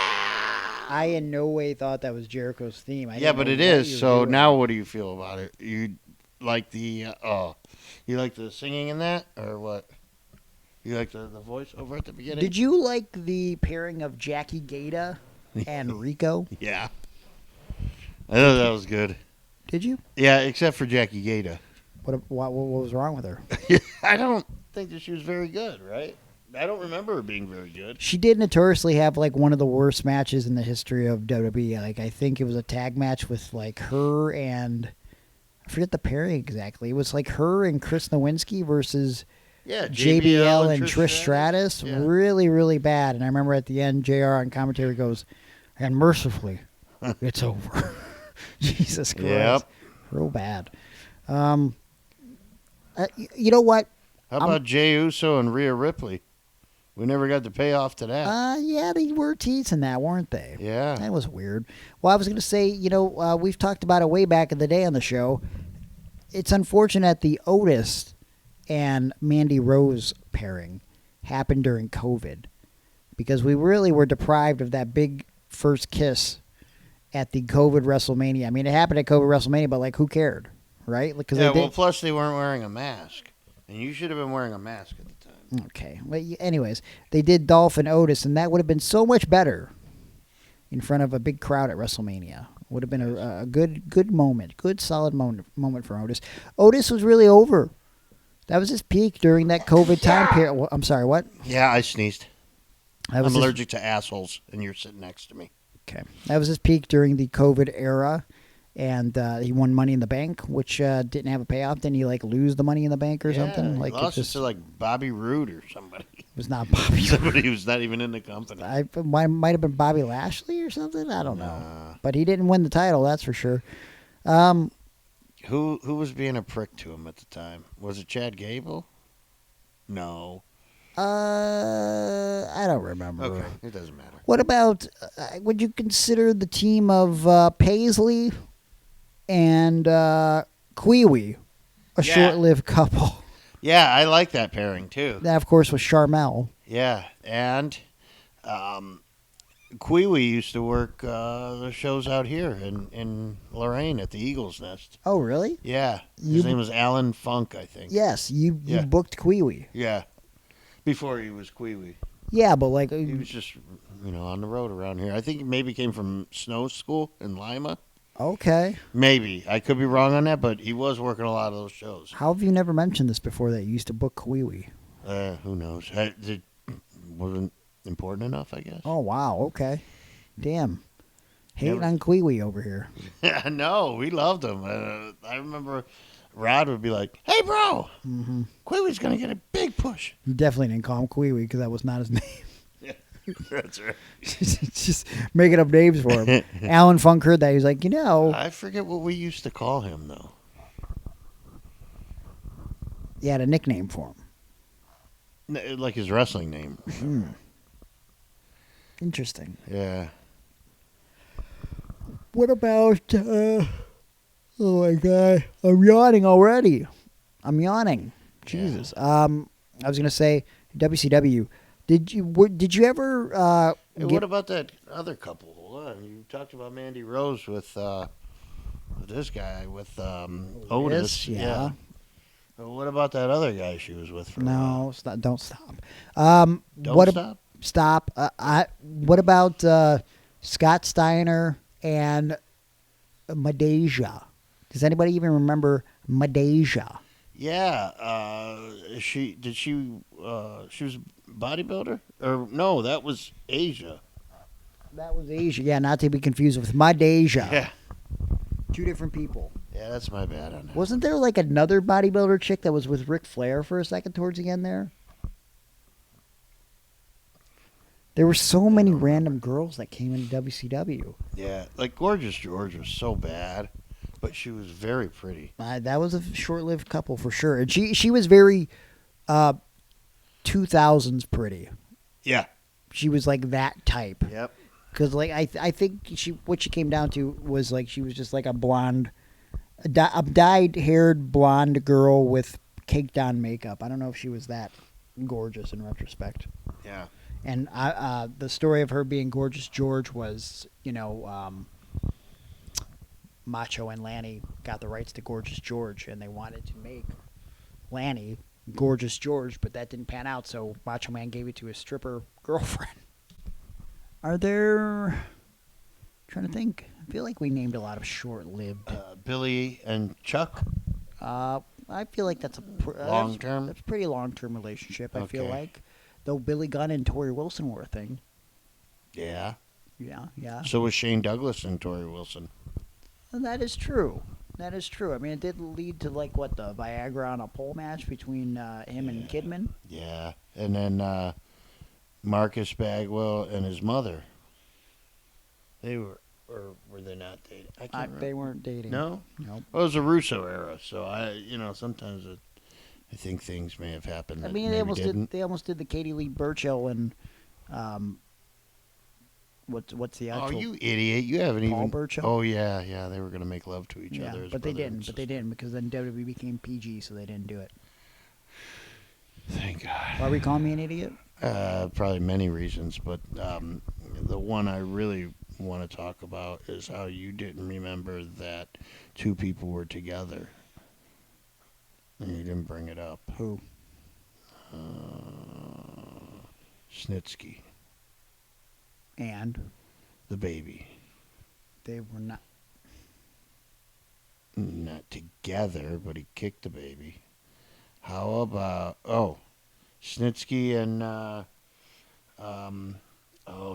[SPEAKER 2] I in no way thought that was Jericho's theme.
[SPEAKER 3] Yeah, but it is. So now what do you feel about it? You like the you like the singing in that or what? You like the voice over at the beginning?
[SPEAKER 2] Did you like the pairing of Jackie Gata and Rico?
[SPEAKER 3] Yeah. I thought that was good.
[SPEAKER 2] Did you?
[SPEAKER 3] Yeah, except for Jackie Gata.
[SPEAKER 2] What was wrong with her?
[SPEAKER 3] I don't think that she was very good, right? I don't remember her being very good.
[SPEAKER 2] She did notoriously have like one of the worst matches in the history of WWE. Like I think it was a tag match with like her and I forget the pairing exactly. It was like her and Chris Nowinski versus JBL and Trish Stratus.
[SPEAKER 3] Yeah.
[SPEAKER 2] Really, really bad. And I remember at the end, JR on commentary goes, and mercifully, it's over. Jesus Christ.
[SPEAKER 3] Yep.
[SPEAKER 2] Real bad. You know what?
[SPEAKER 3] How about Jey Uso and Rhea Ripley? We never got the payoff to that.
[SPEAKER 2] Yeah, they were teasing that, weren't they?
[SPEAKER 3] Yeah.
[SPEAKER 2] That was weird. Well, I was going to say, we've talked about it way back in the day on the show. it's unfortunate the Otis and Mandy Rose pairing happened during COVID because we really were deprived of that big first kiss at the COVID WrestleMania. I mean, it happened at COVID WrestleMania, but like, who cared, right? Because
[SPEAKER 3] plus they weren't wearing a mask, and you should have been wearing a mask at the time.
[SPEAKER 2] Okay. Well, anyways, they did Dolph and Otis, and that would have been so much better in front of a big crowd at WrestleMania. Would have been a good moment, good solid moment for Otis. Otis was really over. That was his peak during that COVID time period. I'm sorry, what?
[SPEAKER 3] Yeah, I sneezed.
[SPEAKER 2] I'm
[SPEAKER 3] allergic to assholes, and you're sitting next to me.
[SPEAKER 2] Okay. That was his peak during the COVID era, and he won Money in the Bank, which didn't have a payoff. Didn't he, like, lose the Money in the Bank or something? Like,
[SPEAKER 3] he lost it to, like, Bobby Roode or somebody.
[SPEAKER 2] It was not Bobby Roode.
[SPEAKER 3] Somebody who's not even in the company.
[SPEAKER 2] Might have been Bobby Lashley or something. I don't know. But he didn't win the title, that's for sure.
[SPEAKER 3] Who was being a prick to him at the time? Was it Chad Gable? No.
[SPEAKER 2] I don't remember.
[SPEAKER 3] Okay, it doesn't matter.
[SPEAKER 2] What about, would you consider the team of Paisley and Kiwi a short-lived couple?
[SPEAKER 3] Yeah, I like that pairing, too.
[SPEAKER 2] That, of course, was Charmel.
[SPEAKER 3] Yeah, and Kiwi used to work the shows out here in Lorraine at the Eagle's Nest.
[SPEAKER 2] Oh, really?
[SPEAKER 3] Yeah. His name was Alan Funk, I think.
[SPEAKER 2] Yes, you booked Kiwi.
[SPEAKER 3] Yeah. Before he was Kiwi.
[SPEAKER 2] Yeah, but like...
[SPEAKER 3] He was just, on the road around here. I think he maybe came from Snow School in Lima.
[SPEAKER 2] Okay. Maybe.
[SPEAKER 3] I could be wrong on that, but he was working a lot of those shows.
[SPEAKER 2] How have you never mentioned this before that you used to book Kiwi?
[SPEAKER 3] Who knows? It wasn't important enough, I guess.
[SPEAKER 2] Oh, wow. Okay. Damn. Hating on Kiwi over here.
[SPEAKER 3] Yeah, no, we loved him. I remember Rod would be like, "Hey, bro, Kiwi's going to get a big push."
[SPEAKER 2] You definitely didn't call him Kiwi because that was not his name.
[SPEAKER 3] Yeah, that's right.
[SPEAKER 2] Just making up names for him. Alan Funk heard that. He was like,
[SPEAKER 3] I forget what we used to call him, though.
[SPEAKER 2] You had a nickname for
[SPEAKER 3] him. Like his wrestling name.
[SPEAKER 2] Interesting.
[SPEAKER 3] Yeah.
[SPEAKER 2] What about... oh, my God. I'm yawning already. Jesus. I was going to say, WCW... Did you ever?
[SPEAKER 3] What about that other couple? Hold on, you talked about Mandy Rose with this guy with Otis.
[SPEAKER 2] Yeah.
[SPEAKER 3] What about that other guy she was with?
[SPEAKER 2] Don't stop.
[SPEAKER 3] Don't
[SPEAKER 2] stop. Stop. What about Scott Steiner and Madeja? Does anybody even remember Madeja?
[SPEAKER 3] Yeah. She was bodybuilder? Or no, that was Asia.
[SPEAKER 2] That was Asia. Yeah, not to be confused with Madeja.
[SPEAKER 3] Yeah.
[SPEAKER 2] Two different people.
[SPEAKER 3] Yeah, that's my bad on that.
[SPEAKER 2] Wasn't there like another bodybuilder chick that was with Ric Flair for a second towards the end there? There were so many random girls that came into WCW.
[SPEAKER 3] Yeah, like Gorgeous George was so bad, but she was very pretty.
[SPEAKER 2] That was a short-lived couple for sure. And she was very 2000s pretty.
[SPEAKER 3] Yeah.
[SPEAKER 2] She was like that type.
[SPEAKER 3] Yep.
[SPEAKER 2] Because like I think what she came down to was like she was just like a blonde, a dyed-haired blonde girl with caked-on makeup. I don't know if she was that gorgeous in retrospect.
[SPEAKER 3] Yeah.
[SPEAKER 2] And the story of her being Gorgeous George was, Macho and Lanny got the rights to Gorgeous George, and they wanted to make Lanny Gorgeous George, but that didn't pan out, so Macho Man gave it to his stripper girlfriend. Are there... trying to think. I feel like we named a lot of short-lived...
[SPEAKER 3] Billy and Chuck?
[SPEAKER 2] I feel like that's a...
[SPEAKER 3] long-term?
[SPEAKER 2] That's a pretty long-term relationship, I feel
[SPEAKER 3] Okay.
[SPEAKER 2] like. Though Billy Gunn and Tori Wilson were a thing.
[SPEAKER 3] Yeah.
[SPEAKER 2] Yeah.
[SPEAKER 3] So was Shane Douglas and Tori Wilson.
[SPEAKER 2] And that is true. That is true. I mean, it did lead to, like, what, the Viagra on a pole match between him and Kidman?
[SPEAKER 3] Yeah. And then Marcus Bagwell and his mother. They were, or were they not dating? I can't remember.
[SPEAKER 2] They weren't dating.
[SPEAKER 3] No?
[SPEAKER 2] Nope.
[SPEAKER 3] Well, it was a Russo era, so sometimes I think things may have happened.
[SPEAKER 2] I
[SPEAKER 3] That
[SPEAKER 2] mean,
[SPEAKER 3] maybe didn't.
[SPEAKER 2] they almost did the Katie Lee Burchill and What's the
[SPEAKER 3] Oh,
[SPEAKER 2] actual?
[SPEAKER 3] you idiot! You haven't
[SPEAKER 2] Paul
[SPEAKER 3] even.
[SPEAKER 2] Burchill?
[SPEAKER 3] Oh yeah. They were gonna make love to each other. As
[SPEAKER 2] but they
[SPEAKER 3] brother and
[SPEAKER 2] didn't. But they
[SPEAKER 3] sister.
[SPEAKER 2] didn't because then WWE became PG, so they didn't do it.
[SPEAKER 3] Thank God.
[SPEAKER 2] Why are we calling me an idiot?
[SPEAKER 3] Probably many reasons, but the one I really want to talk about is how you didn't remember that two people were together, and you didn't bring it up.
[SPEAKER 2] Who?
[SPEAKER 3] Snitsky,
[SPEAKER 2] And
[SPEAKER 3] the baby.
[SPEAKER 2] they were not.
[SPEAKER 3] Not together, but he kicked the baby. How about Snitsky and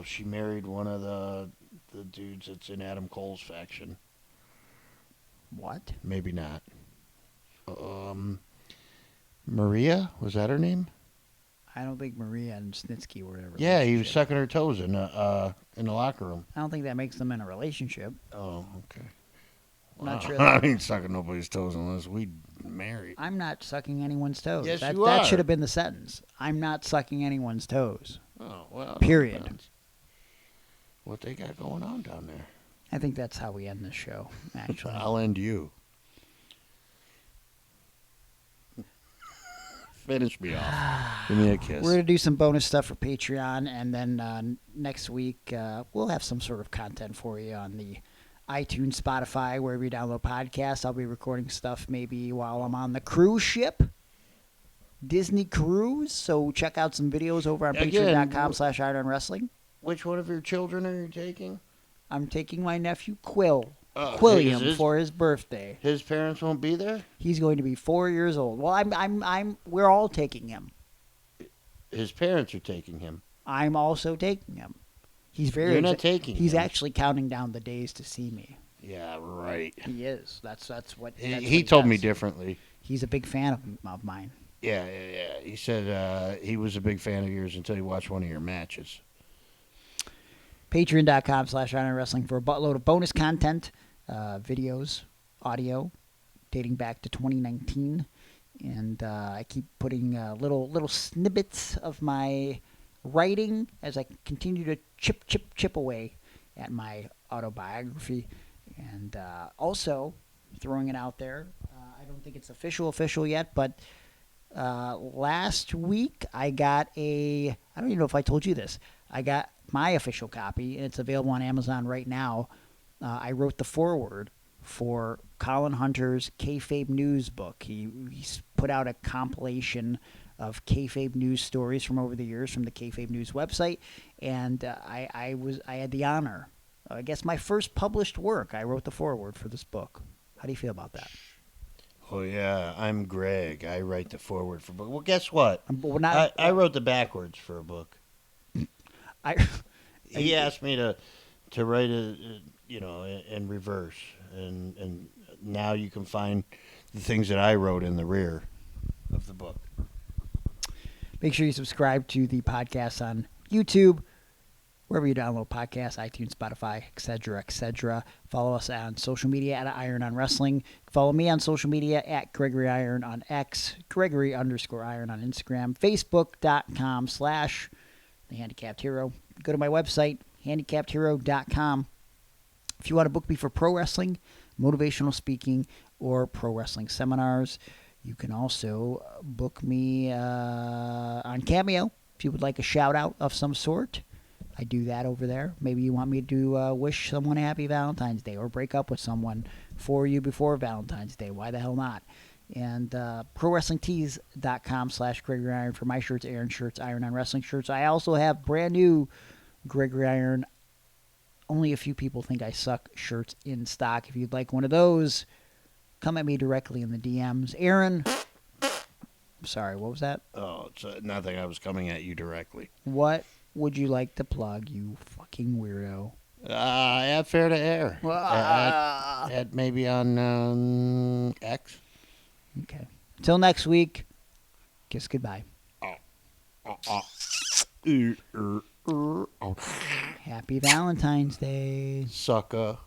[SPEAKER 3] she married one of the dudes that's in Adam Cole's faction.
[SPEAKER 2] What?
[SPEAKER 3] Maybe not. Maria, was that her name?
[SPEAKER 2] I don't think Maria and Snitsky were in a relationship.
[SPEAKER 3] Yeah, he was sucking her toes in the locker room.
[SPEAKER 2] I don't think that makes them in a relationship.
[SPEAKER 3] Oh, okay.
[SPEAKER 2] Not sure.
[SPEAKER 3] I ain't sucking nobody's toes unless we married.
[SPEAKER 2] I'm not sucking anyone's toes.
[SPEAKER 3] Yes,
[SPEAKER 2] that,
[SPEAKER 3] you
[SPEAKER 2] That
[SPEAKER 3] are.
[SPEAKER 2] should have been the sentence. I'm not sucking anyone's toes.
[SPEAKER 3] Oh, well.
[SPEAKER 2] Period.
[SPEAKER 3] That's what they got going on down there.
[SPEAKER 2] I think that's how we end this show, actually.
[SPEAKER 3] I'll end you. Finish me off. Give me a kiss.
[SPEAKER 2] We're going to do some bonus stuff for Patreon, and then next week we'll have some sort of content for you on the iTunes, Spotify, wherever you download podcasts. I'll be recording stuff maybe while I'm on the cruise ship, Disney Cruise. So check out some videos over on
[SPEAKER 3] Again,
[SPEAKER 2] patreon.com/Iron Wrestling.
[SPEAKER 3] Which one of your children are you taking?
[SPEAKER 2] I'm taking my nephew Quilliam
[SPEAKER 3] His-
[SPEAKER 2] for his birthday.
[SPEAKER 3] His parents won't be there?
[SPEAKER 2] He's going to be 4 years old. Well, we're all taking him.
[SPEAKER 3] His parents are taking him.
[SPEAKER 2] I'm also taking him. He's very.
[SPEAKER 3] You're not taking
[SPEAKER 2] He's
[SPEAKER 3] him.
[SPEAKER 2] actually counting down the days to see me.
[SPEAKER 3] Yeah, right.
[SPEAKER 2] He is. That's what.
[SPEAKER 3] He told me differently.
[SPEAKER 2] He's a big fan of mine.
[SPEAKER 3] Yeah. He said he was a big fan of yours until he watched one of your matches.
[SPEAKER 2] Patreon.com/Iron Wrestling for a buttload of bonus content, videos, audio, dating back to 2019, and I keep putting little snippets of my writing as I continue to chip away at my autobiography, and also throwing it out there. I don't think it's official yet, but last week I got I don't even know if I told you this. I got my official copy, and it's available on Amazon right now. I wrote the foreword for Colin Hunter's Kayfabe News book. He's put out a compilation of kayfabe news stories from over the years from the Kayfabe News website, and I had the honor. I guess my first published work. I wrote the foreword for this book. How do you feel about that?
[SPEAKER 3] Oh, yeah. I'm Greg. I write the foreword for book. Well, guess what?
[SPEAKER 2] We're not,
[SPEAKER 3] I wrote the backwards for a book. He asked me to write it, in reverse, and now you can find the things that I wrote in the rear of the book.
[SPEAKER 2] Make sure you subscribe to the podcast on YouTube, wherever you download podcasts, iTunes, Spotify, etc. Follow us on social media at Iron on Wrestling. Follow me on social media at Gregory Iron on X, Gregory_Iron on Instagram, Facebook.com/The Handicapped Hero. Go to my website, handicappedhero.com. If you want to book me for pro wrestling, motivational speaking, or pro wrestling seminars, you can also book me on Cameo if you would like a shout-out of some sort. I do that over there. Maybe you want me to wish someone a happy Valentine's Day or break up with someone for you before Valentine's Day. Why the hell not? And ProWrestlingTees.com/Gregory Iron for my shirts, Aaron shirts, Iron on Wrestling shirts. I also have brand new Gregory Iron. Only a few people think I suck shirts in stock. If you'd like one of those, come at me directly in the DMs. Aaron, I'm sorry, what was that?
[SPEAKER 3] Oh, it's nothing. I was coming at you directly.
[SPEAKER 2] What would you like to plug, you fucking weirdo?
[SPEAKER 3] At Fair to Air. At maybe on X.
[SPEAKER 2] Okay. Until next week, kiss goodbye. Happy Valentine's Day.
[SPEAKER 3] Sucker.